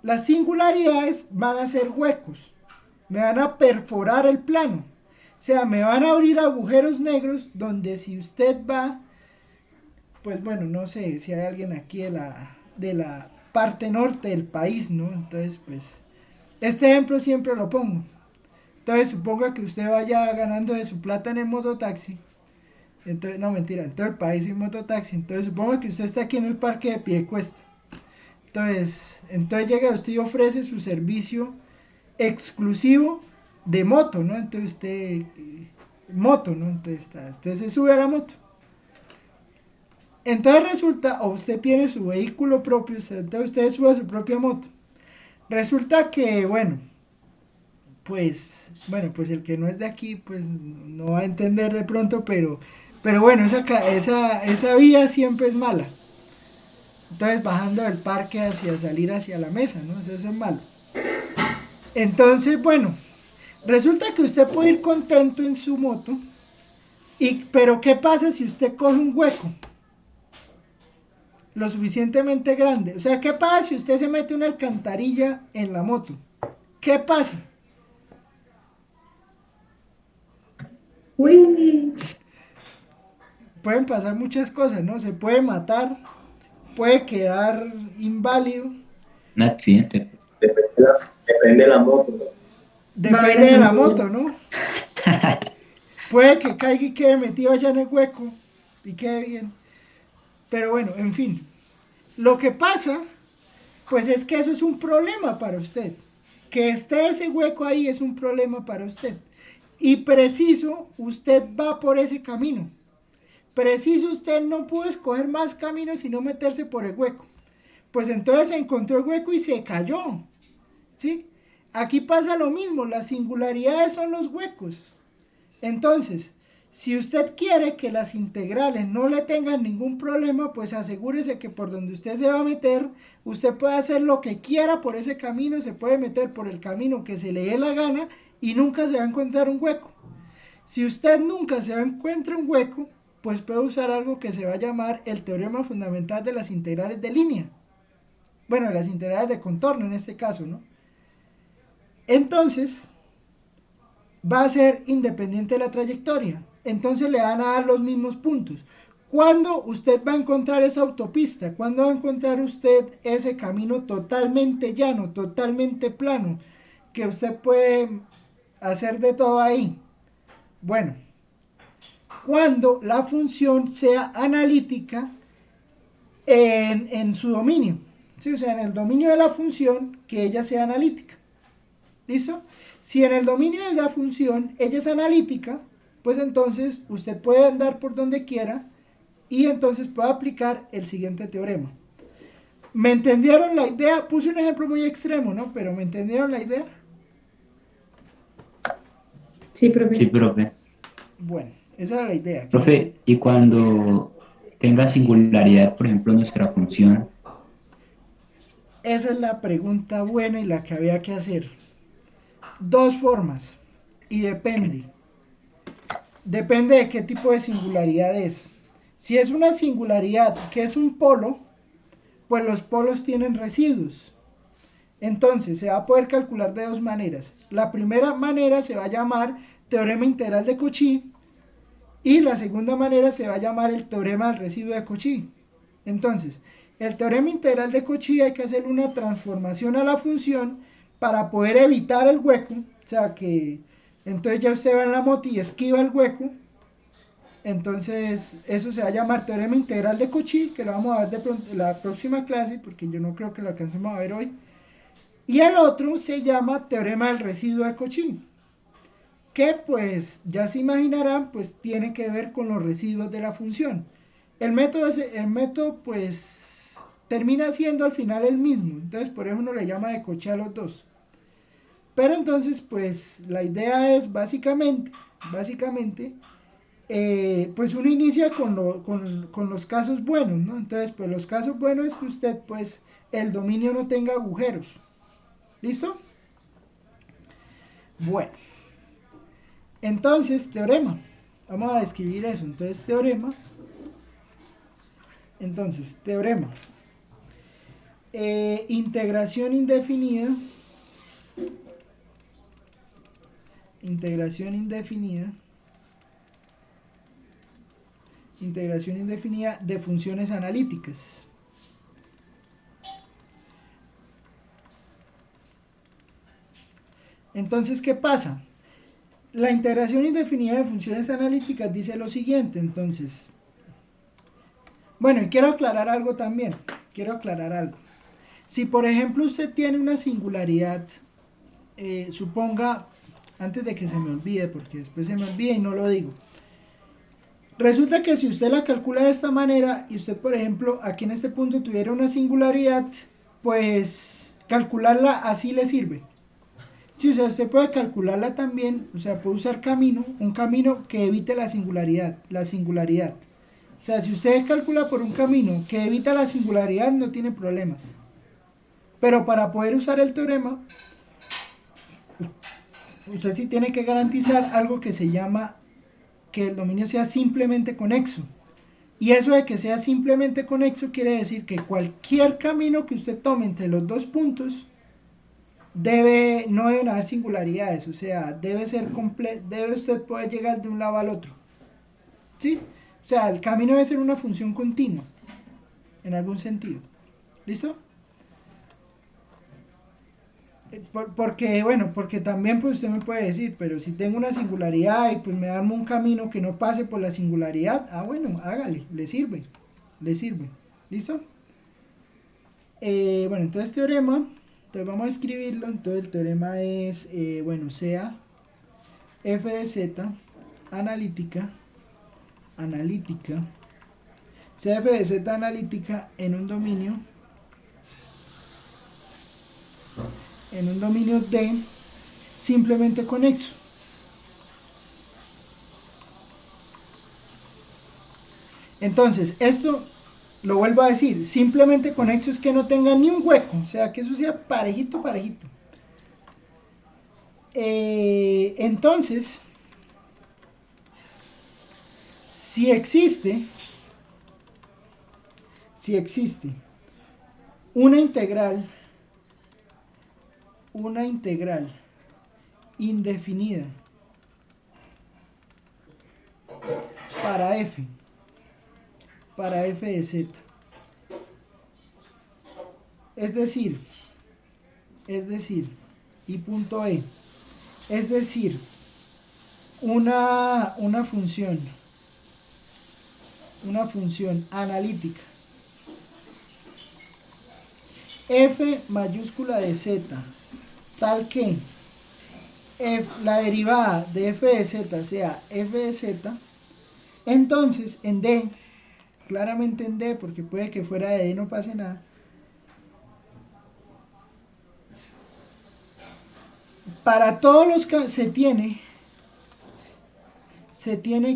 Las singularidades van a ser huecos, me van a perforar el plano, o sea, me van a abrir agujeros negros donde si usted va, pues bueno, no sé si hay alguien aquí de la parte norte del país, ¿no? Entonces, pues, este ejemplo siempre lo pongo. Entonces, suponga que usted vaya ganando de su plata en el mototaxi. Entonces, no, mentira, en todo el país hay mototaxi. Entonces, suponga que usted está aquí en el parque de Piedecuesta. Entonces llega usted y ofrece su servicio exclusivo de moto, ¿no? Entonces usted, moto, ¿no? Entonces usted se sube a la moto. Entonces resulta, o usted tiene su vehículo propio, entonces usted sube a su propia moto. Resulta que, bueno, pues el que no es de aquí, pues no va a entender de pronto, pero bueno, esa vía siempre es mala. Entonces bajando del parque hacia salir hacia la mesa, ¿no? Eso es malo. Entonces, bueno, resulta que usted puede ir contento en su moto, pero ¿qué pasa si usted coge un hueco lo suficientemente grande? O sea, ¿qué pasa si usted se mete una alcantarilla en la moto? ¿Qué pasa? Uy, Pueden pasar muchas cosas, ¿no? Se puede matar, puede quedar inválido. Un accidente. Depende de la moto. Depende de la moto, ¿no? Puede que caiga y quede metido allá en el hueco y quede bien. Pero bueno, en fin. Lo que pasa, pues es que eso es un problema para usted. Que esté ese hueco ahí es un problema para usted. Y preciso, usted va por ese camino. Preciso, usted no pudo escoger más caminos sino meterse por el hueco. Pues entonces encontró el hueco y se cayó. ¿Sí? Aquí pasa lo mismo, las singularidades son los huecos. Entonces, si usted quiere que las integrales no le tengan ningún problema, pues asegúrese que por donde usted se va a meter, usted puede hacer lo que quiera por ese camino, se puede meter por el camino que se le dé la gana y nunca se va a encontrar un hueco. Si usted nunca se va a encontrar un hueco, pues puede usar algo que se va a llamar el teorema fundamental de las integrales de línea. Bueno, de las integrales de contorno en este caso, ¿no? Entonces, va a ser independiente de la trayectoria. Entonces le van a dar los mismos puntos. ¿Cuándo usted va a encontrar esa autopista? ¿Cuándo va a encontrar usted ese camino totalmente llano, totalmente plano, que usted puede hacer de todo ahí? Bueno, cuando la función sea analítica en su dominio. ¿Sí? O sea, en el dominio de la función, que ella sea analítica. ¿Listo? Si en el dominio de la función ella es analítica, pues entonces usted puede andar por donde quiera y entonces puede aplicar el siguiente teorema. ¿Me entendieron la idea? Puse un ejemplo muy extremo, ¿no? Pero ¿me entendieron la idea? sí, profe. Sí, profe. Bueno, esa era la idea. Profe, y cuando tenga singularidad, por ejemplo, nuestra función, Esa es la pregunta buena y la que había que hacer. Dos formas. Y depende. Depende de qué tipo de singularidad es. Si es una singularidad que es un polo, pues los polos tienen residuos. Entonces se va a poder calcular de dos maneras. La primera manera se va a llamar teorema integral de Cauchy y la segunda manera se va a llamar el teorema del residuo de Cauchy. Entonces, el teorema integral de Cauchy hay que hacer una transformación a la función para poder evitar el hueco. O sea que entonces ya usted va en la moto y esquiva el hueco. Entonces eso se va a llamar teorema integral de Cauchy, que lo vamos a ver de pronto en la próxima clase, porque yo no creo que lo alcancemos a ver hoy. Y el otro se llama teorema del residuo de Cauchy. que pues ya se imaginarán, pues tiene que ver con los residuos de la función. El método pues termina siendo al final el mismo, entonces por eso uno le llama de coche a los dos. Pero entonces pues la idea es básicamente, pues uno inicia con los casos buenos, ¿no? Entonces pues los casos buenos es que usted pues el dominio no tenga agujeros. ¿Listo? Bueno. Entonces, teorema. Vamos a describir eso. Entonces, teorema. Integración indefinida. Integración indefinida de funciones analíticas. Entonces, ¿qué pasa? La integración indefinida de funciones analíticas dice lo siguiente, entonces. Bueno, y quiero aclarar algo también. Si por ejemplo usted tiene una singularidad, suponga, antes de que se me olvide, porque después se me olvida y no lo digo. Resulta que si usted la calcula de esta manera, y usted por ejemplo aquí en este punto tuviera una singularidad, pues calcularla así le sirve. Sí, o sea, usted puede calcularla también, o sea, puede usar un camino que evite la singularidad. O sea, si usted calcula por un camino que evita la singularidad, no tiene problemas. Pero para poder usar el teorema, usted sí tiene que garantizar algo que se llama que el dominio sea simplemente conexo. Y eso de que sea simplemente conexo quiere decir que cualquier camino que usted tome entre los dos puntos, no deben haber singularidades, o sea, debe usted poder llegar de un lado al otro, ¿sí? O sea, el camino debe ser una función continua, en algún sentido, ¿listo? Porque también pues usted me puede decir, pero si tengo una singularidad y pues me armo un camino que no pase por la singularidad, bueno, hágale, le sirve, ¿listo? Bueno, entonces teorema. Entonces vamos a escribirlo. Entonces el teorema es, sea f de z analítica, sea f de z analítica en un dominio D simplemente conexo. Entonces esto, lo vuelvo a decir, simplemente conexo es que no tenga ni un hueco, o sea, que eso sea parejito. Entonces, si existe una integral indefinida para f de z, es decir, y punto e, es decir, una función analítica f mayúscula de z, tal que la derivada de f de z sea f de z, entonces en D, claramente en D, porque puede que fuera de D no pase nada, para todos los casos se tiene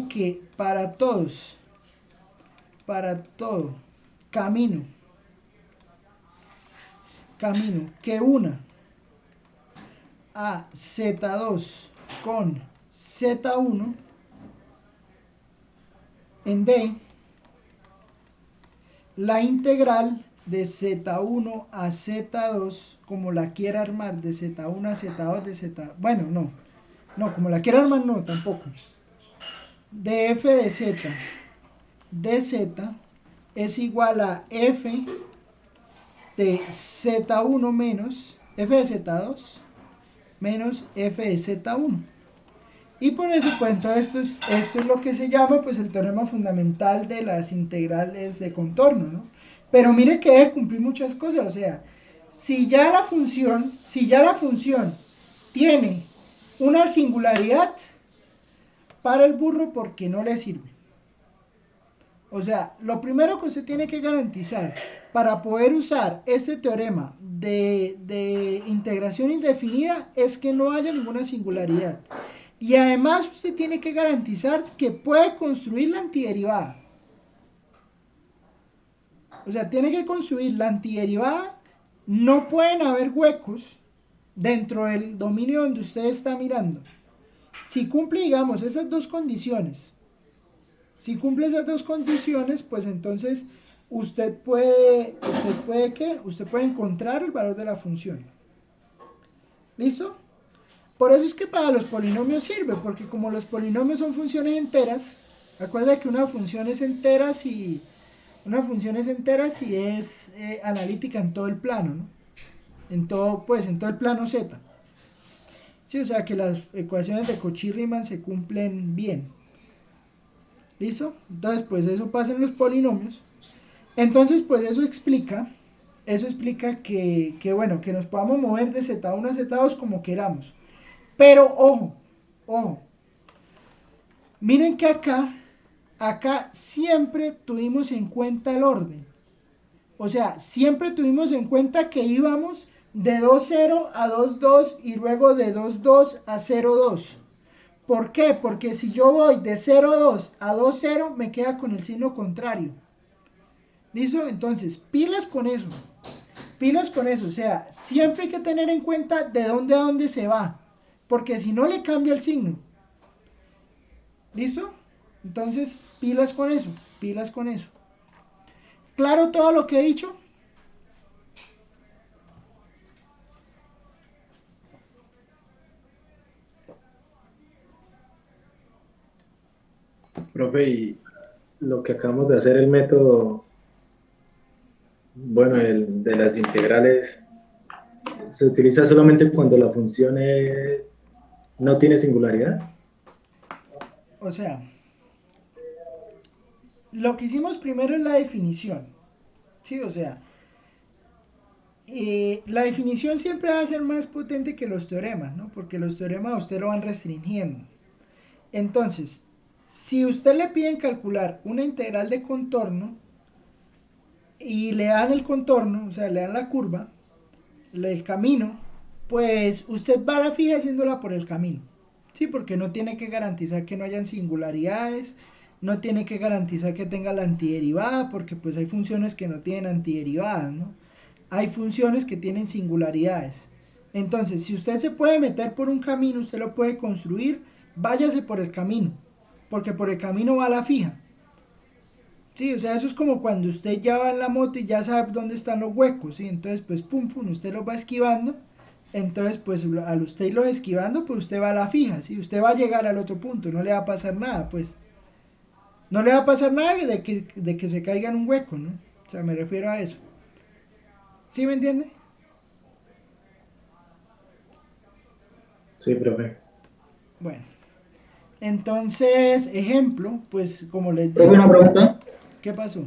que para todo camino que una a Z2 con Z1 en D, la integral de Z1 a Z2, como la quiera armar, de Z1 a Z2, de Z... Bueno, no, como la quiera armar, no, tampoco. De f de Z de Z es igual a f de Z1 menos f de Z2 menos f de Z1. Y por eso, pues entonces esto es lo que se llama pues el teorema fundamental de las integrales de contorno, ¿no? Pero mire que debe cumplir muchas cosas, o sea, si ya la función tiene una singularidad para el burro porque no le sirve. O sea, lo primero que usted tiene que garantizar para poder usar este teorema de integración indefinida es que no haya ninguna singularidad. Y además usted tiene que garantizar que puede construir la antiderivada. O sea, tiene que construir la antiderivada. No pueden haber huecos dentro del dominio donde usted está mirando. Si cumple, digamos, esas dos condiciones, pues entonces usted puede encontrar el valor de la función. ¿Listo? Por eso es que para los polinomios sirve, porque como los polinomios son funciones enteras, acuérdate que una función es entera si es analítica en todo el plano, ¿no? En todo el plano Z. Sí, o sea que las ecuaciones de Cauchy-Riemann se cumplen bien. ¿Listo? Entonces, pues eso pasa en los polinomios. Entonces, pues eso explica que bueno, que nos podamos mover de Z1 a Z2 como queramos. Pero, ojo. Miren que acá siempre tuvimos en cuenta el orden. O sea, siempre tuvimos en cuenta que íbamos de 2,0 a 2,2 y luego de 2,2 a 0,2. ¿Por qué? Porque si yo voy de 0,2 a 2,0 me queda con el signo contrario. ¿Listo? Entonces, pilas con eso. O sea, siempre hay que tener en cuenta de dónde a dónde se va. Porque si no le cambia el signo. ¿Listo? Entonces, pilas con eso. ¿Claro todo lo que he dicho? Profe, y lo que acabamos de hacer, el método, bueno, el de las integrales, ¿se utiliza solamente cuando la función no tiene singularidad? O sea, lo que hicimos primero es la definición. Sí, o sea, la definición siempre va a ser más potente que los teoremas, ¿no? Porque los teoremas a usted lo van restringiendo. Entonces, si usted le piden calcular una integral de contorno y le dan el contorno, o sea, le dan la curva, el camino, pues usted va a la fija haciéndola por el camino. Sí, porque no tiene que garantizar que no hayan singularidades, no tiene que garantizar que tenga la antiderivada, porque pues hay funciones que no tienen antiderivadas, ¿no? Hay funciones que tienen singularidades. Entonces, si usted se puede meter por un camino, usted lo puede construir, váyase por el camino, porque por el camino va la fija. Sí, o sea, eso es como cuando usted ya va en la moto y ya sabe dónde están los huecos, ¿sí? Entonces, pues, pum, usted los va esquivando. Entonces, pues, al usted irlo esquivando, pues usted va a la fija, ¿sí? Usted va a llegar al otro punto, no le va a pasar nada, pues. No le va a pasar nada de que se caiga en un hueco, ¿no? O sea, me refiero a eso. ¿Sí me entiende? Sí, profe. Bueno. Entonces, ejemplo, pues, como les Profe, digo. una pregunta. ¿Qué pasó?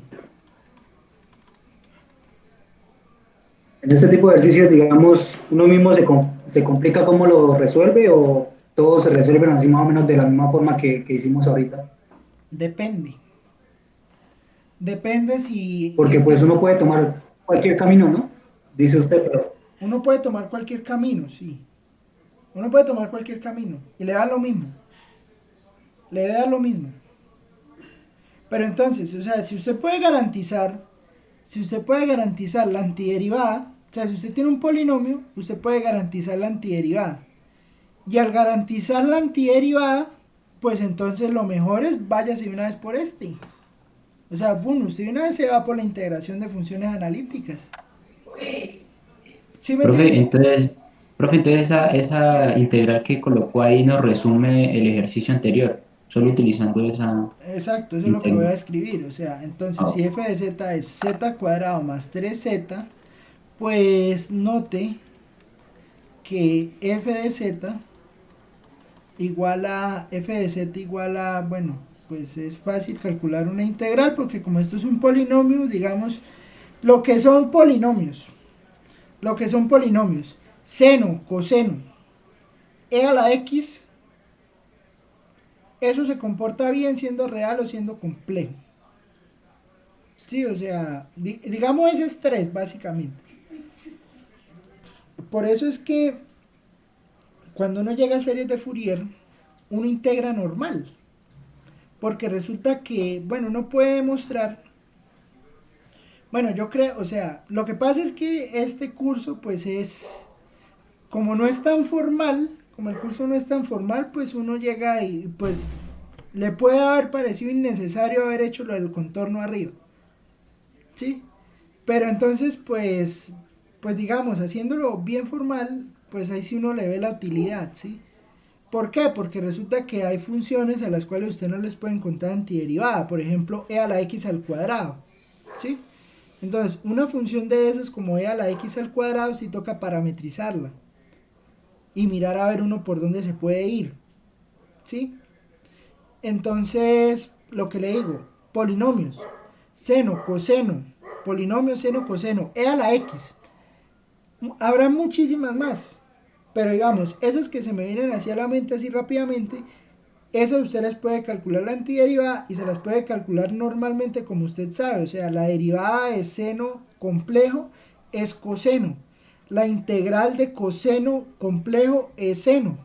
En este tipo de ejercicios, digamos, uno mismo se complica cómo lo resuelve o todos se resuelven así más o menos de la misma forma que hicimos ahorita. Depende si... Porque pues uno puede tomar cualquier camino, ¿no? Dice usted, pero... Uno puede tomar cualquier camino, sí. Uno puede tomar cualquier camino y le da lo mismo. Pero entonces, o sea, si usted puede garantizar la antiderivada, o sea, si usted tiene un polinomio, usted puede garantizar la antiderivada. Y al garantizar la antiderivada, pues entonces lo mejor es váyase de una vez por este. O sea, bueno, usted de una vez se va por la integración de funciones analíticas. ¿Sí me entiende? Profe, entonces esa integral que colocó ahí nos resume el ejercicio anterior, solo utilizando esa Exacto, eso es lo que voy a escribir. O sea, entonces si f de z es z cuadrado más 3z, pues note que f de z igual a, bueno, pues es fácil calcular una integral porque como esto es un polinomio, digamos, lo que son polinomios, seno, coseno, e a la x, eso se comporta bien siendo real o siendo complejo. Sí, o sea, digamos ese es 3 básicamente. Por eso es que cuando uno llega a series de Fourier, uno integra normal. Porque resulta que, bueno, uno puede demostrar, bueno, yo creo, o sea, lo que pasa es que este curso pues es, como no es tan formal, como el curso no es tan formal, pues uno llega y pues le puede haber parecido innecesario haber hecho lo del contorno arriba. ¿Sí? Pero entonces pues digamos, haciéndolo bien formal, pues ahí sí uno le ve la utilidad, ¿sí? ¿Por qué? Porque resulta que hay funciones a las cuales usted no les puede encontrar antiderivada, por ejemplo, e a la x al cuadrado, ¿sí? Entonces, una función de esas como e a la x al cuadrado sí toca parametrizarla y mirar a ver uno por dónde se puede ir, ¿sí? Entonces, lo que le digo, polinomios, seno, coseno, polinomio, seno, coseno, e a la x. Habrá muchísimas más, pero digamos, esas que se me vienen hacia la mente así rápidamente, esas usted les puede calcular la antiderivada y se las puede calcular normalmente como usted sabe, o sea, la derivada de seno complejo es coseno, la integral de coseno complejo es seno,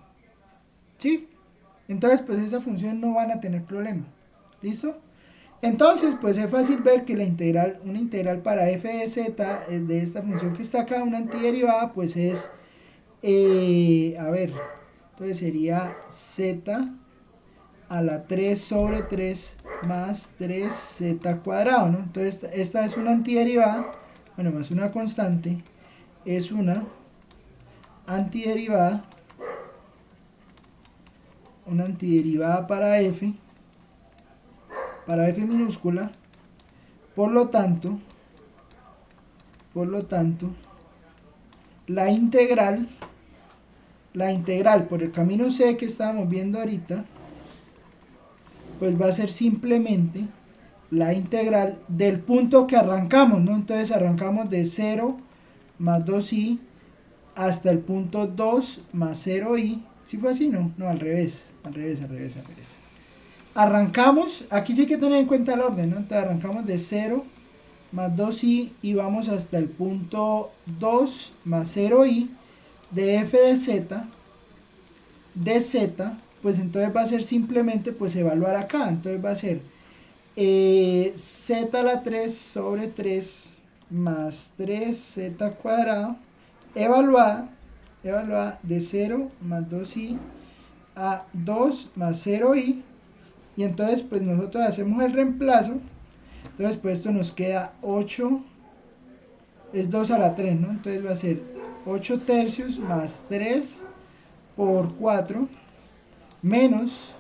¿sí? Entonces, pues esa función no van a tener problema, ¿listo? Entonces, pues es fácil ver que una integral para f de z de esta función que está acá, una antiderivada, pues es, a ver, entonces sería z a la 3 sobre 3 más 3z cuadrado, ¿no? Entonces, esta es una antiderivada, bueno, más una constante, es una antiderivada para f minúscula, por lo tanto, la integral por el camino c que estábamos viendo ahorita, pues va a ser simplemente la integral del punto que arrancamos, ¿no? Entonces arrancamos de 0 más 2i hasta el punto 2 más 0i. ¿Sí fue así? No, al revés. Arrancamos, aquí sí hay que tener en cuenta el orden, ¿no? Entonces arrancamos de 0 más 2i y vamos hasta el punto 2 más 0i de f de z, pues entonces va a ser simplemente pues evaluar acá, entonces va a ser z a la 3 sobre 3 más 3z cuadrado evaluada de 0 más 2i a 2 más 0i, y entonces pues nosotros hacemos el reemplazo, entonces pues esto nos queda 8, es 2 a la 3, ¿no? Entonces va a ser 8 tercios más 3 por 4 menos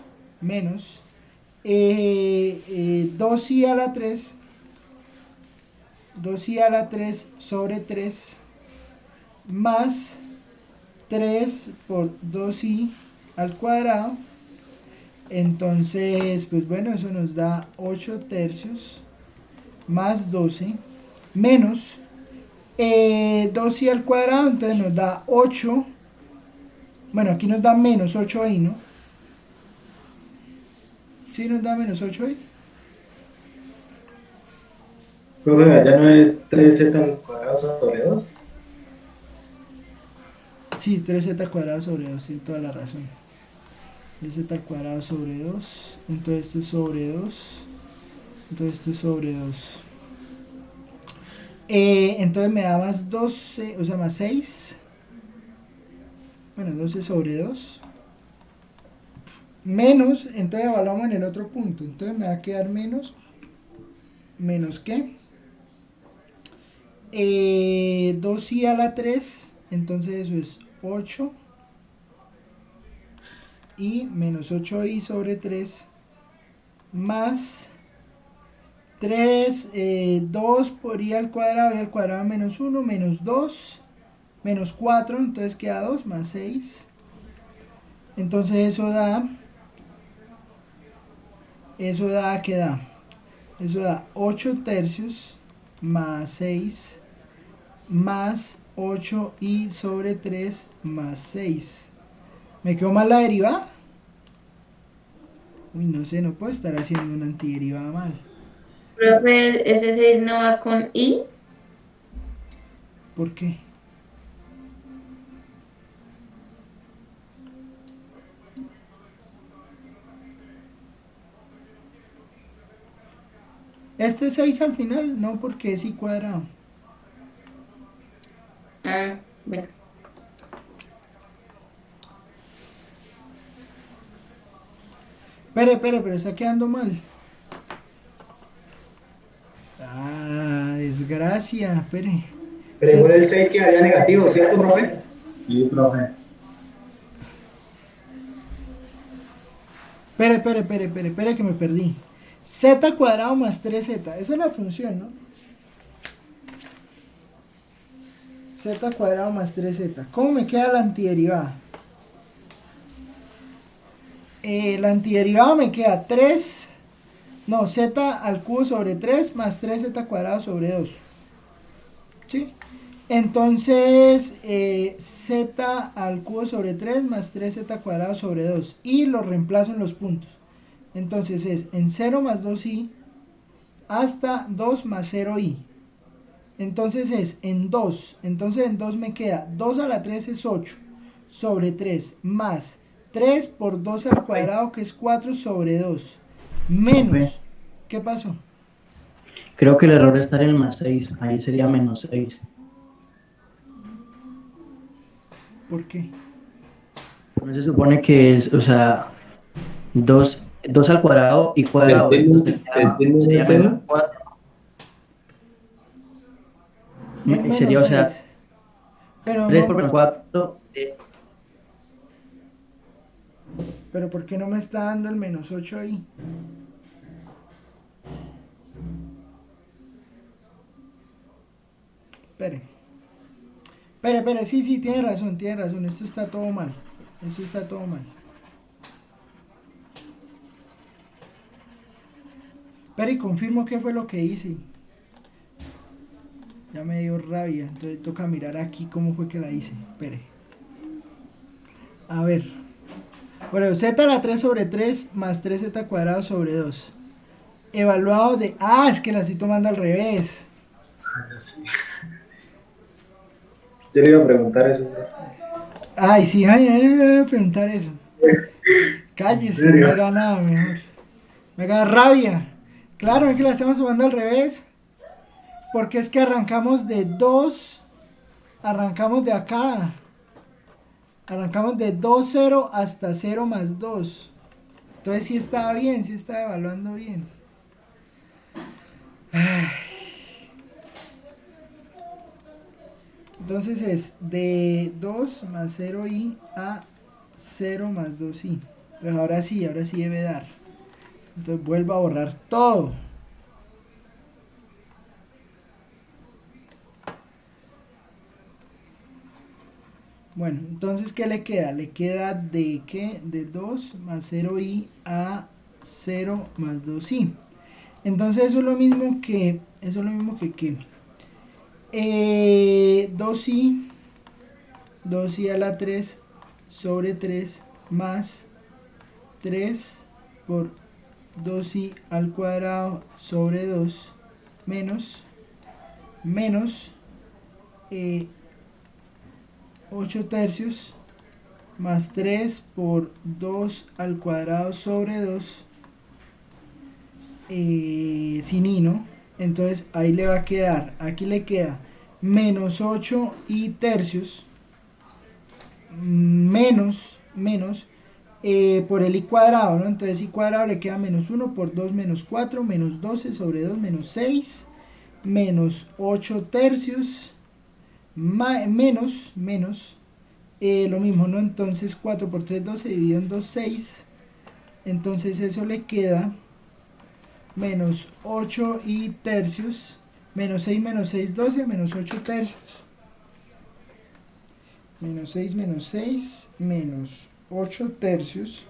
2i a la 3 sobre 3 más 3 por 2i al cuadrado. Entonces pues bueno, eso nos da 8 tercios más 12 menos 2i al cuadrado, entonces nos da 8, bueno, aquí nos da menos 8i, ¿no? ¿Sí nos da menos 8i? Profe, ¿ya no es 3z al cuadrado sobre 2? Sí, 3z cuadrado sobre 2, tiene toda la razón. 3z al cuadrado sobre 2, entonces esto es sobre 2, entonces esto es sobre 2. Entonces me da más 12, o sea, más 6. Bueno, 12 sobre 2. Menos, entonces evaluamos en el otro punto. Entonces me va a quedar menos ¿qué? 2i a la 3. Entonces eso es 8. Y menos 8i sobre 3. Más 3, 2 por i al cuadrado menos 1, menos 2, menos 4, entonces queda 2 más 6. Entonces eso da, ¿qué da? Eso da 8 tercios más 6 más 8i sobre 3 más 6. ¿Me quedó mal la derivada? Uy, no sé, no puedo estar haciendo una antiderivada mal. Profe, ese 6 no va con I. ¿Por qué? Este 6 al final, no, porque es I cuadrado. Ah, bueno. Pero está quedando mal. Ah, desgracia, espere. Pero igual el 6 quedaría negativo, ¿cierto, profe? Sí, profe. Espere que me perdí. Z cuadrado más 3Z, esa es la función, ¿no? Z cuadrado más 3Z. ¿Cómo me queda la antiderivada? La antiderivada me queda 3, no, Z al cubo sobre 3 más 3Z cuadrado sobre 2. ¿Sí? Entonces, Z al cubo sobre 3 más 3Z cuadrado sobre 2. Y lo reemplazo en los puntos. Entonces es en 0 más 2i hasta 2 más 0i. Entonces es en 2. Entonces en 2 me queda 2 a la 3 es 8 sobre 3 más 3 por 2 al cuadrado que es 4 sobre 2 menos. ¿Qué pasó? Creo que el error está en el más 6. Ahí sería menos 6. ¿Por qué? No se supone que es, o sea, 2 al cuadrado y cuadrado. Sería menos 4. Es menos Sería, o sea, 6. Pero 3 no, por menos 4. pero ¿por qué no me está dando el menos 8 ahí? Espere, sí, tiene razón, esto está todo mal. Espere, y confirmo qué fue lo que hice. Ya me dio rabia, entonces toca mirar aquí cómo fue que la hice. Espere. A ver. Bueno, Z a la 3 sobre 3 más 3Z cuadrado sobre 2. Evaluado de... Ah, es que la estoy tomando al revés. Ah, ya sí. Yo le iba a preguntar eso. Ay, sí, ay, voy a preguntar eso. Cállese, me he ganado mejor. Me da rabia. Claro, es que la estamos tomando al revés. Porque es que arrancamos de 2. Arrancamos de acá. Arrancamos de 2, 0 hasta 0 más 2. Entonces sí estaba bien, sí estaba evaluando bien. Ay. Entonces es de 2 más 0i a 0 más 2i. Pues ahora sí debe dar. Entonces vuelvo a borrar todo. Bueno, entonces ¿qué le queda? Le queda de ¿qué? De 2 más 0i a 0 más 2i. Entonces eso es lo mismo que ¿qué? 2i a la 3 sobre 3 más 3 por 2i al cuadrado sobre 2 menos 8 tercios más 3 por 2 al cuadrado sobre 2 sin i, ¿no? Entonces ahí le va a quedar, aquí le queda menos 8 y tercios menos por el i cuadrado, ¿no? Entonces i cuadrado le queda menos 1 por 2 menos 4 menos 12 sobre 2 menos 6 menos 8 tercios menos lo mismo, ¿no? Entonces 4 por 3 12 dividido en 2 6. Entonces eso le queda menos 8 y tercios menos 6 12 menos 8 tercios menos 6 menos 8 tercios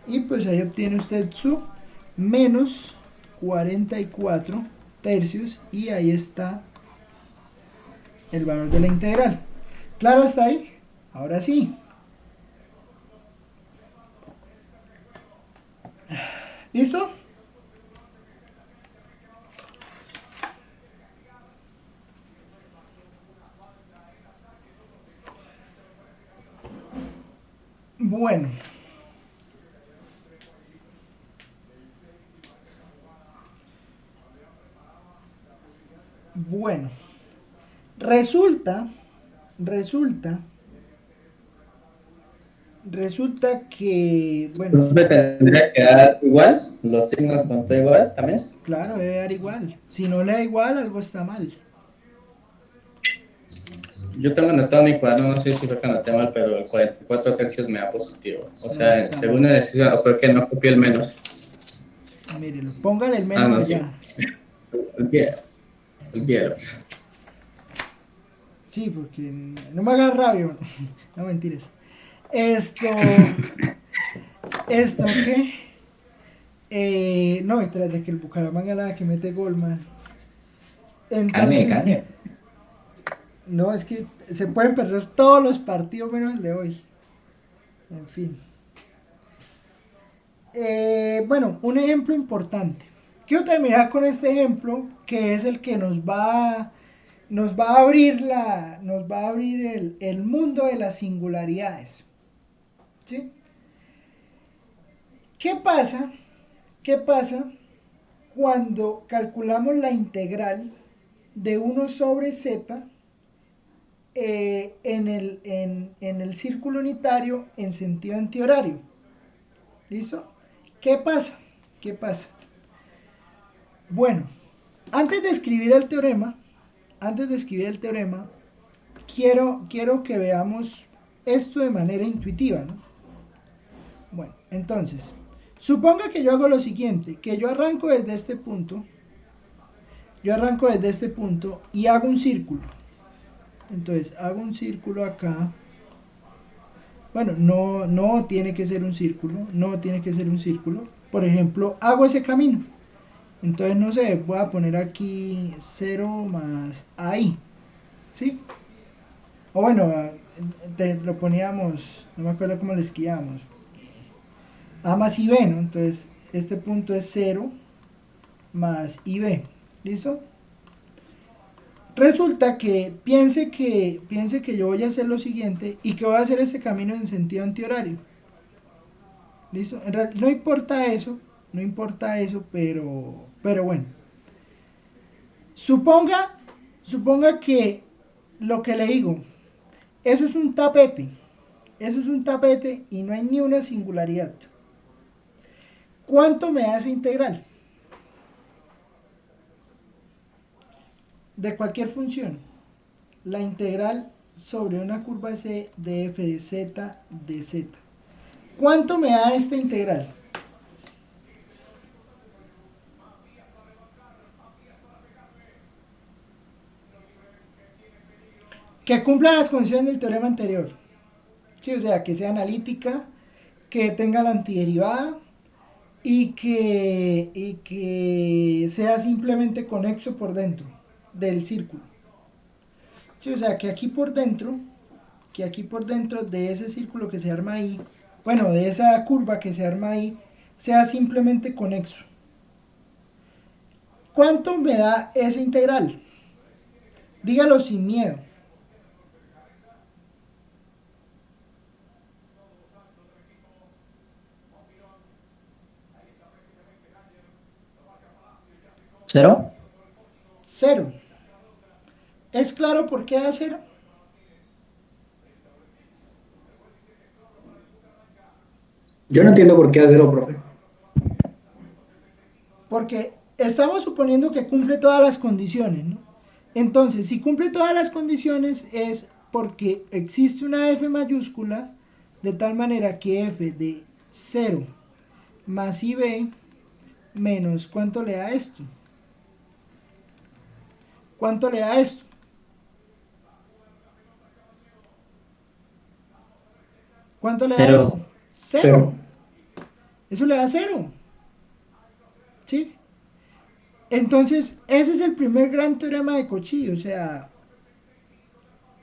y pues ahí obtiene usted su menos 44 tercios y ahí está el valor de la integral. ¿Claro hasta ahí? Ahora sí. ¿Listo? Bueno. Bueno. Resulta que, bueno, ¿Tendría que dar igual? ¿Los signos con todo igual también? claro, debe dar igual. Si no le da igual, algo está mal. Yo tengo anotado mi cuaderno, no sé si fue que anoté mal, pero el 44 tercios me da positivo. O sea, está según el ejercicio, fue que no copié el menos. Mírelo, póngale el Ah, no, menos sí. allá. Olvídalo. Sí, porque no me hagas rabia. No, mentiras. Esto, ¿qué? No, tras de que el Bucaramanga la que mete gol, man. Calme, Entonces, calme. no, es que se pueden perder todos los partidos menos el de hoy. En fin. Bueno, un ejemplo importante. Quiero terminar con este ejemplo, que es el que nos va a abrir el mundo de las singularidades. ¿Sí? ¿Qué pasa? ¿Qué pasa cuando calculamos la integral de 1 sobre z en el círculo unitario en sentido antihorario? ¿Listo? ¿Qué pasa? ¿Qué pasa? Bueno, antes de escribir el teorema, quiero que veamos esto de manera intuitiva, ¿no? Bueno, entonces, suponga que yo hago lo siguiente, que yo arranco desde este punto y hago un círculo. Entonces, hago un círculo acá. Bueno, no tiene que ser un círculo, Por ejemplo, hago ese camino. Entonces, no sé, voy a poner aquí 0 más ahí, ¿sí? O bueno, lo poníamos, no me acuerdo cómo le escribíamos. A más IB, ¿no? Entonces, este punto es 0 más IB, ¿listo? Resulta que piense que yo voy a hacer lo siguiente y que voy a hacer este camino en sentido antihorario. ¿Listo? No importa eso, pero bueno. Suponga que lo que le digo, eso es un tapete y no hay ni una singularidad. ¿Cuánto me da esa integral? De cualquier función, la integral sobre una curva C de f de z de z. ¿Cuánto me da esta integral? Que cumpla las condiciones del teorema anterior. Sí, o sea, que sea analítica, que tenga la antiderivada y que sea simplemente conexo por dentro del círculo. Sí, o sea, que aquí por dentro de ese círculo que se arma ahí, bueno, de esa curva que se arma ahí, sea simplemente conexo. ¿Cuánto me da esa integral? Dígalo sin miedo. ¿Cero? 0. ¿Es claro por qué da 0? Yo no entiendo por qué hacerlo, profe. Porque estamos suponiendo que cumple todas las condiciones, ¿no? Entonces, si cumple todas las condiciones es porque existe una f mayúscula de tal manera que f de 0 más ib menos, ¿cuánto le da esto? ¿Cuánto le da esto? ¿Cuánto le da Cero. esto? 0. Eso le da 0. ¿Sí? Entonces, ese es el primer gran teorema de Cauchy. O sea,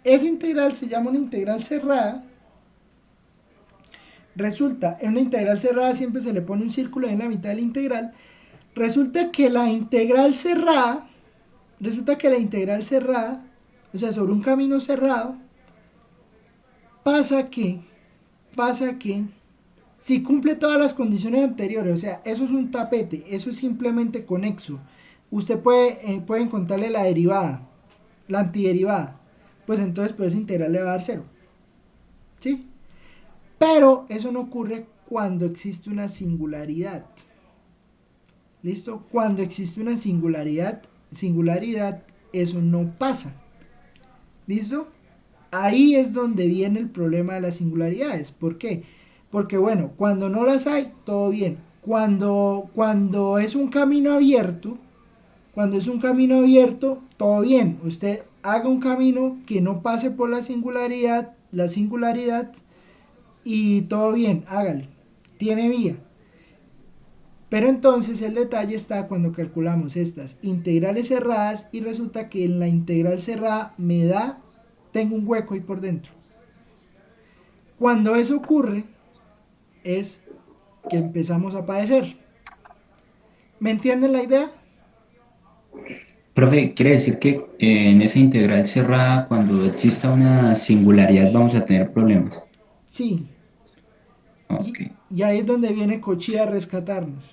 esa integral se llama una integral cerrada Resulta, en una integral cerrada siempre se le pone un círculo en la mitad de la integral. Resulta que la integral cerrada, o sea, sobre un camino cerrado, pasa que, si cumple todas las condiciones anteriores, o sea, eso es un tapete, eso es simplemente conexo. Usted puede encontrarle la derivada, la antiderivada, pues entonces pues esa integral le va a dar 0. ¿Sí? Pero eso no ocurre cuando existe una singularidad. ¿Listo? Cuando existe una singularidad, eso no pasa. ¿Listo? Ahí es donde viene el problema de las singularidades. ¿Por qué? Porque bueno, cuando no las hay, todo bien. Cuando es un camino abierto, todo bien. Usted haga un camino que no pase por la singularidad, y todo bien, hágale. Tiene vía. Pero entonces el detalle está cuando calculamos estas integrales cerradas y resulta que en la integral cerrada tengo un hueco ahí por dentro. Cuando eso ocurre es que empezamos a padecer. ¿Me entienden la idea? Profe, quiere decir que en esa integral cerrada, cuando exista una singularidad, vamos a tener problemas. Sí. Ok. Y ahí es donde viene Cauchy a rescatarnos.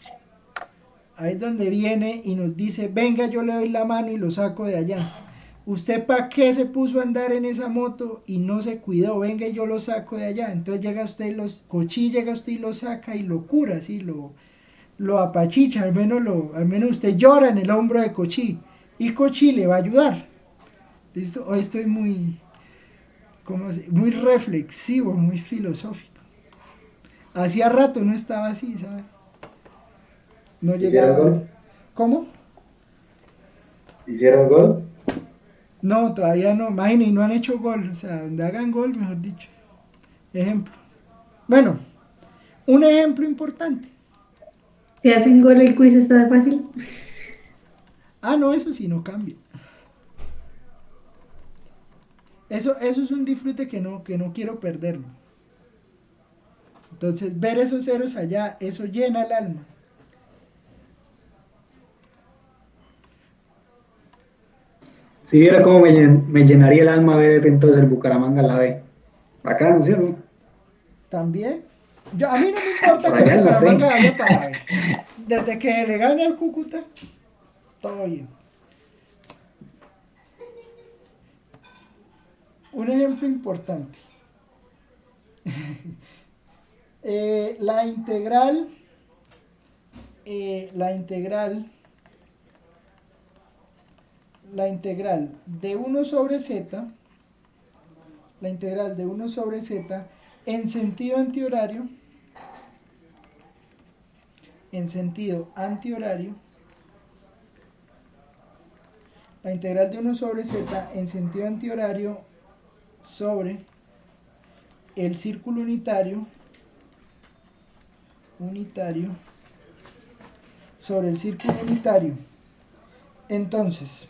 Ahí es donde viene y nos dice, venga, yo le doy la mano y lo saco de allá. ¿Usted para qué se puso a andar en esa moto y no se cuidó? Venga y yo lo saco de allá. Entonces Cauchy llega usted y lo saca y lo cura, ¿sí? Lo apachicha, al menos usted llora en el hombro de Cauchy. Y Cauchy le va a ayudar. ¿Listo? Hoy estoy muy reflexivo, muy filosófico. Hacía rato no estaba así, ¿sabes? No ¿Hicieron gol? ¿Cómo? ¿Hicieron gol? No, todavía no. Imagínense, no han hecho gol. O sea, donde hagan gol, mejor dicho. Ejemplo. Bueno, un ejemplo importante. Si hacen gol, el quiz está fácil. Ah, no, eso sí no cambia. Eso es un disfrute que no quiero perderlo. Entonces, ver esos ceros allá, eso llena el alma. Si viera cómo me llenaría el alma ver entonces el Bucaramanga en la B. Bacano, ¿sí o no? También. A mí no me importa Por que allá en la Bucaramanga C. vaya para la B. Desde que le gane al Cúcuta, todo bien. Un ejemplo importante. La integral de 1 sobre z, en sentido antihorario, la integral de 1 sobre z en sentido antihorario sobre el círculo unitario sobre el círculo unitario. Entonces,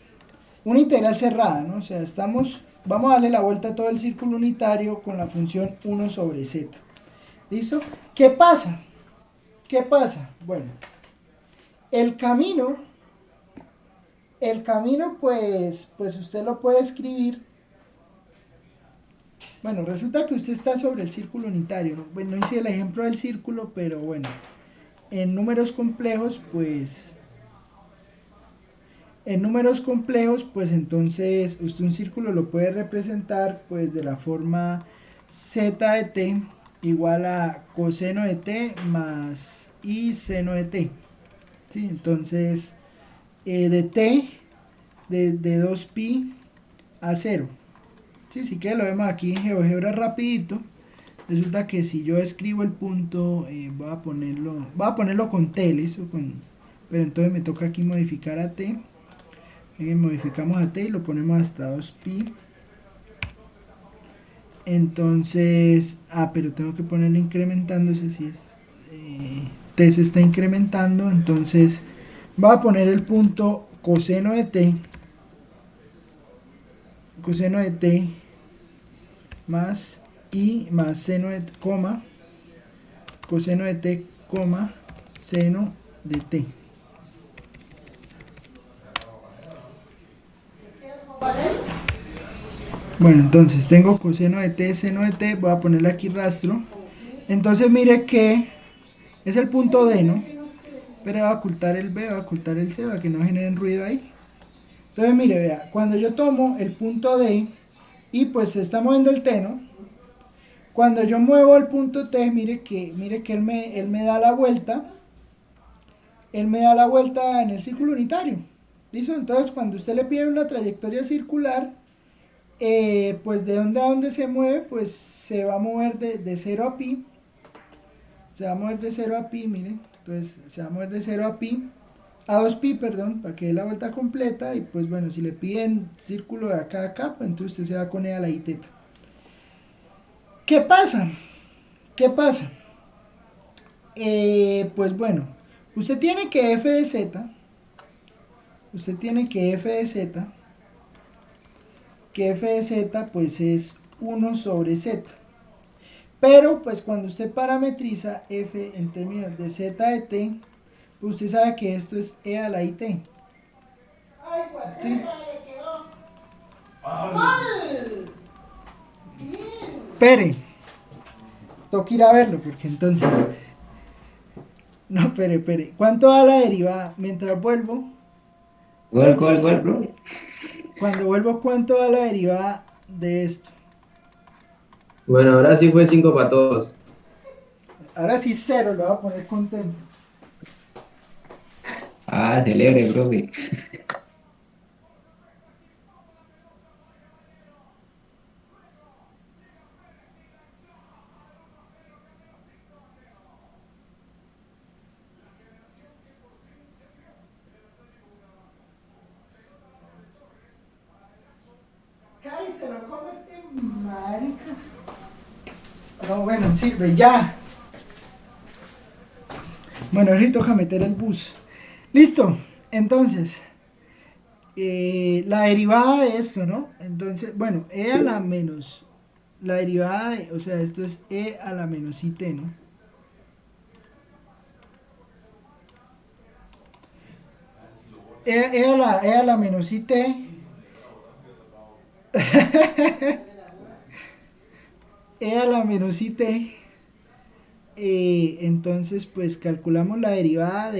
una integral cerrada, ¿no? O sea, vamos a darle la vuelta a todo el círculo unitario con la función 1 sobre z. ¿Listo? ¿Qué pasa? Bueno, el camino pues usted lo puede escribir. Bueno, resulta que usted está sobre el círculo unitario, ¿no? Bueno, no hice el ejemplo del círculo, pero bueno, en números complejos, pues entonces usted un círculo lo puede representar pues de la forma z de t igual a coseno de t más i seno de t. ¿Sí? Entonces, de t de 2pi a 0. ¿Sí? Si que lo vemos aquí en GeoGebra rapidito. Resulta que si yo escribo el punto, voy a ponerlo con t, ¿listo? Pero entonces me toca aquí modificar a t. Modificamos a t y lo ponemos hasta 2pi. Entonces, pero tengo que ponerlo incrementándose, si es t se está incrementando, entonces voy a poner el punto coseno de t más i más seno de t, coma, coseno de t, coma, seno de t. Bueno, entonces tengo coseno de t, seno de t, voy a ponerle aquí rastro. Entonces mire que es el punto D, ¿no? Pero voy a ocultar el B, voy a ocultar el C para que no generen ruido ahí. Entonces mire, vea, cuando yo tomo el punto D y pues se está moviendo el T, ¿no? Cuando yo muevo el punto T, mire que él me da la vuelta. Él me da la vuelta en el círculo unitario. ¿Listo? Entonces cuando usted le pide una trayectoria circular, pues de dónde a dónde se mueve, pues se va a mover de 0 a pi. Se va a mover de 0 a pi, miren. Entonces se va a mover de 0 a pi, a 2pi, perdón, para que dé la vuelta completa. Y pues bueno, si le piden círculo de acá a acá, pues entonces usted se va con E a la I teta. ¿Qué pasa? ¿Qué pasa? Pues bueno, usted tiene que f de z, que f de z pues es 1 sobre z. Pero pues cuando usted parametriza f en términos de z de t, usted sabe que esto es e a la it. ¿Sí? Espere, tengo que ir a verlo porque entonces... No, espere. ¿Cuánto da la derivada? Mientras vuelvo... Gol, bro. Cuando vuelvo, ¿cuánto da la derivada de esto? Bueno, ahora sí fue 5 para todos. Ahora sí 0, lo voy a poner contento. Ah, celebre, profe. Cari, se lo come este marica. No, bueno, sirve, ya. Bueno, ahorita toca meter el bus. Listo, entonces, la derivada de esto, ¿no? Entonces, bueno, e a la menos, la derivada de, o sea, esto es e a la menos it, ¿no? E a la menos it. E a la menos it. Entonces pues calculamos la derivada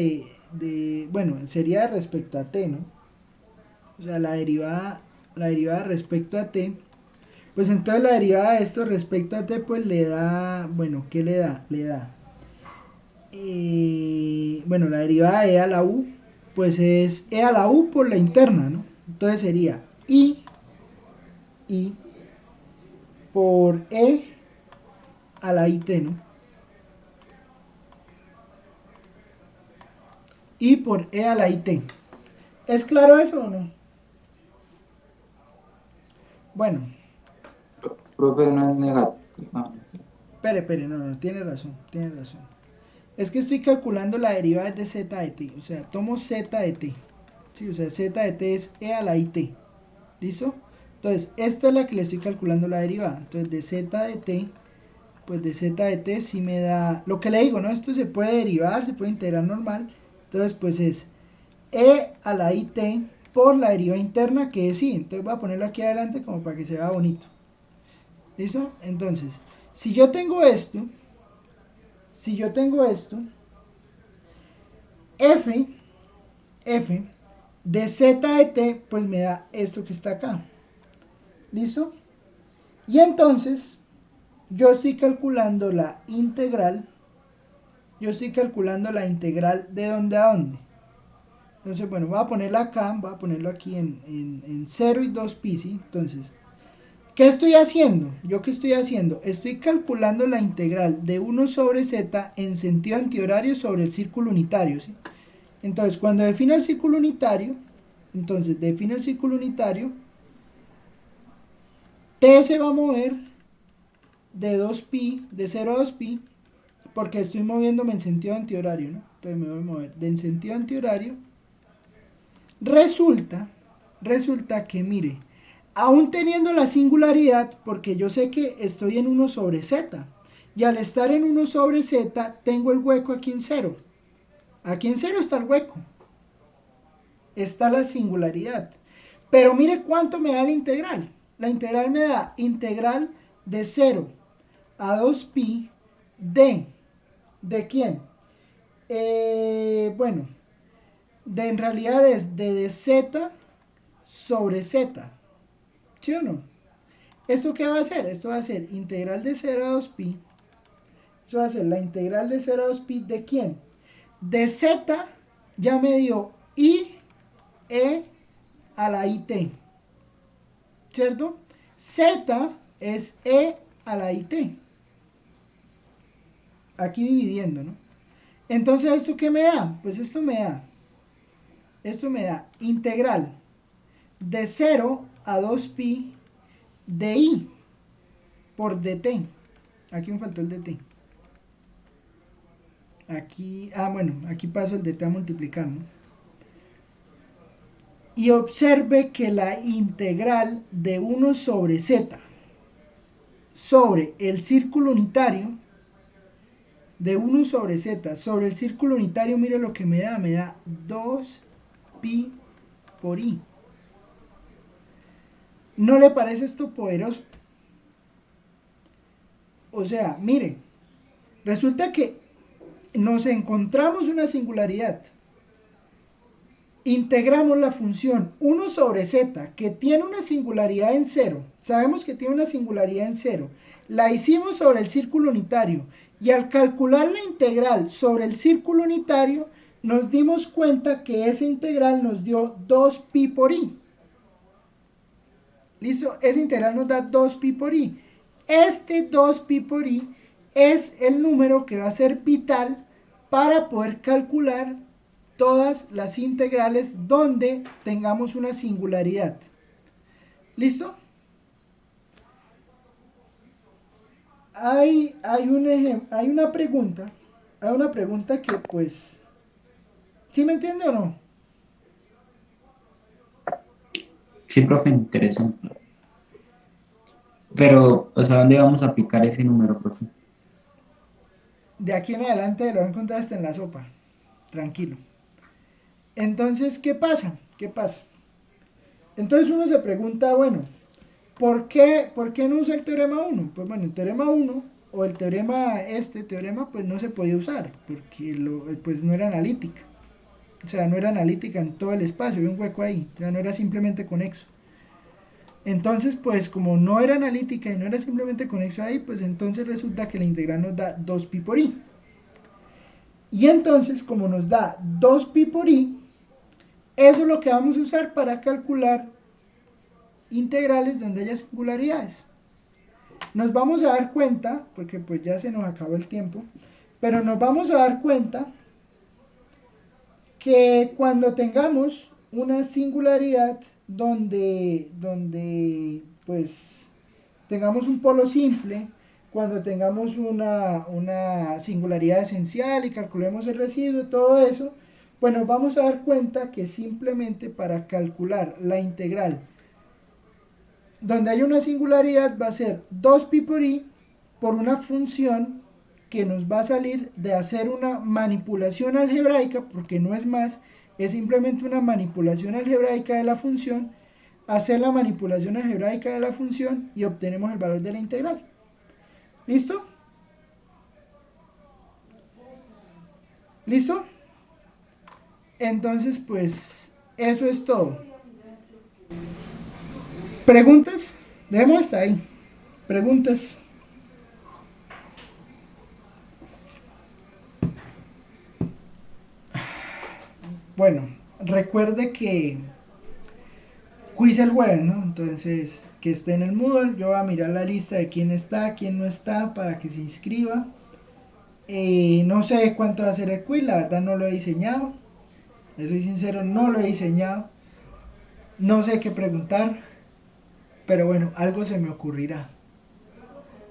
bueno, sería respecto a t, ¿no? O sea, la derivada respecto a t, pues entonces la derivada de esto respecto a t pues le da, bueno, ¿qué le da? Le da, bueno, la derivada de e a la u pues es e a la u por la interna, ¿no? Entonces sería i por e a la it, ¿no? I por e a la it. ¿Es claro eso o no? Bueno. Profe, no es negativo. Espere, no, tiene razón. Es que estoy calculando la derivada de z de t, o sea, tomo z de t. Sí, o sea, z de t es e a la it. ¿Listo? Entonces, esta es la que le estoy calculando la derivada. Entonces, de z de t, pues de z de t sí me da, lo que le digo, ¿no? Esto se puede derivar, se puede integrar normal. Entonces, pues es e a la it por la derivada interna, que es i. Entonces voy a ponerlo aquí adelante como para que se vea bonito. ¿Listo? Entonces, si yo tengo esto, f de z de t, pues me da esto que está acá. ¿Listo? Y entonces, yo estoy calculando la integral. ¿De dónde a dónde? Entonces, bueno, voy a ponerla acá, voy a ponerlo aquí en 0 y 2pi, ¿sí? Entonces, ¿qué estoy haciendo? ¿Qué estoy haciendo? Estoy calculando la integral de 1 sobre z en sentido antihorario sobre el círculo unitario, ¿sí? Entonces, cuando defino el círculo unitario, t se va a mover de 2pi, de 0 a 2pi, porque estoy moviéndome en sentido antihorario, ¿no? Entonces me voy a mover en sentido antihorario. Resulta que, mire, aún teniendo la singularidad, porque yo sé que estoy en 1 sobre z, Y al estar en 1 sobre z, tengo el hueco aquí en 0. Aquí en 0 está el hueco. Está la singularidad. Pero mire cuánto me da la integral. La integral me da integral de 0 a 2pi ¿de quién? Bueno, en realidad es de dz sobre z. ¿Sí o no? ¿Esto qué va a hacer? Esto va a ser integral de 0 a 2pi. Eso va a ser la integral de 0 a 2pi ¿de quién? De z ya me dio i e a la it. ¿Cierto? Z es e a la it. Aquí dividiendo, ¿no? Entonces, ¿esto qué me da? Pues esto me da integral de 0 a 2pi de i por dt. Aquí me faltó el dt. Aquí, bueno, aquí paso el dt a multiplicar, ¿no? Y observe que la integral de 1 sobre z sobre el círculo unitario, de 1 sobre z sobre el círculo unitario, mire lo que me da 2pi por i. ¿No le parece esto poderoso? O sea, mire, resulta que nos encontramos una singularidad. Integramos la función 1 sobre z, que tiene una singularidad en 0. Sabemos que tiene una singularidad en 0. La hicimos sobre el círculo unitario. Y al calcular la integral sobre el círculo unitario, nos dimos cuenta que esa integral nos dio 2pi por i. ¿Listo? Esa integral nos da 2pi por i. Este 2pi por i es el número que va a ser vital para poder calcular todas las integrales donde tengamos una singularidad. ¿Listo? Hay una pregunta que pues, ¿sí me entiende o no? Sí, profe, interesante. Pero, o sea, ¿dónde vamos a aplicar ese número, profe? De aquí en adelante lo van a encontrar hasta en la sopa. Tranquilo. Entonces, ¿qué pasa? Entonces uno se pregunta, bueno, ¿por qué no usa el teorema 1? Pues bueno, el teorema 1 o el teorema, pues no se podía usar porque pues no era analítica. O sea, no era analítica en todo el espacio, había un hueco ahí, o sea, no era simplemente conexo. Entonces, pues como no era analítica y no era simplemente conexo ahí, pues entonces resulta que la integral nos da 2pi por i. Y entonces, como nos da 2pi por i, eso es lo que vamos a usar para calcular integrales donde haya singularidades. Nos vamos a dar cuenta, porque pues ya se nos acabó el tiempo, pero nos vamos a dar cuenta que cuando tengamos una singularidad donde pues tengamos un polo simple, cuando tengamos una singularidad esencial y calculemos el residuo, todo eso, pues nos vamos a dar cuenta que simplemente para calcular la integral donde hay una singularidad va a ser 2pi por i por una función que nos va a salir de hacer una manipulación algebraica, porque no es más, es simplemente una manipulación algebraica de la función, hacer la manipulación algebraica de la función y obtenemos el valor de la integral. ¿Listo? ¿Listo? Entonces, pues, eso es todo. ¿Preguntas? Dejemos hasta ahí. ¿Preguntas? Bueno, recuerde que quiz el jueves, ¿no? Entonces, que esté en el Moodle. Yo voy a mirar la lista de quién está, quién no está, para que se inscriba. No sé cuánto va a ser el quiz, la verdad no lo he diseñado. Les soy sincero, no lo he diseñado. No sé qué preguntar. Pero bueno, algo se me ocurrirá.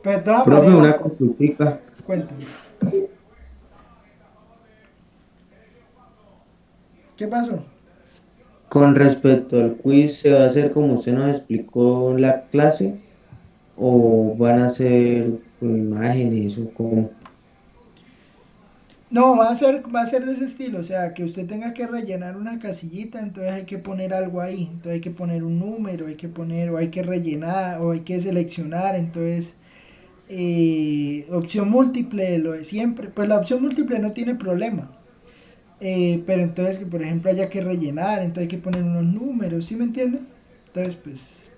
Pero de todas Profe, maneras, una consultica. cuéntame. ¿Qué pasó? Con respecto al quiz, ¿se va a hacer como usted nos explicó en la clase? ¿O van a ser con imágenes o con... No, va a ser de ese estilo, o sea, que usted tenga que rellenar una casillita, entonces hay que poner algo ahí, entonces hay que poner un número, hay que poner, o hay que rellenar, o hay que seleccionar, entonces, opción múltiple, lo de siempre, pues la opción múltiple no tiene problema, pero entonces que por ejemplo haya que rellenar, entonces hay que poner unos números, ¿sí me entiende? Entonces, pues,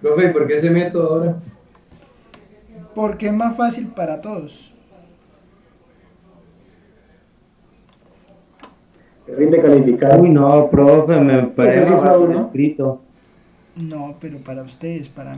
Profe, ¿y por qué ese método ahora? porque es más fácil para todos. Rinde calificar. Uy, no, profe, me Eso parece sí más fue fácil duro, ¿no? escrito. No, pero para ustedes, para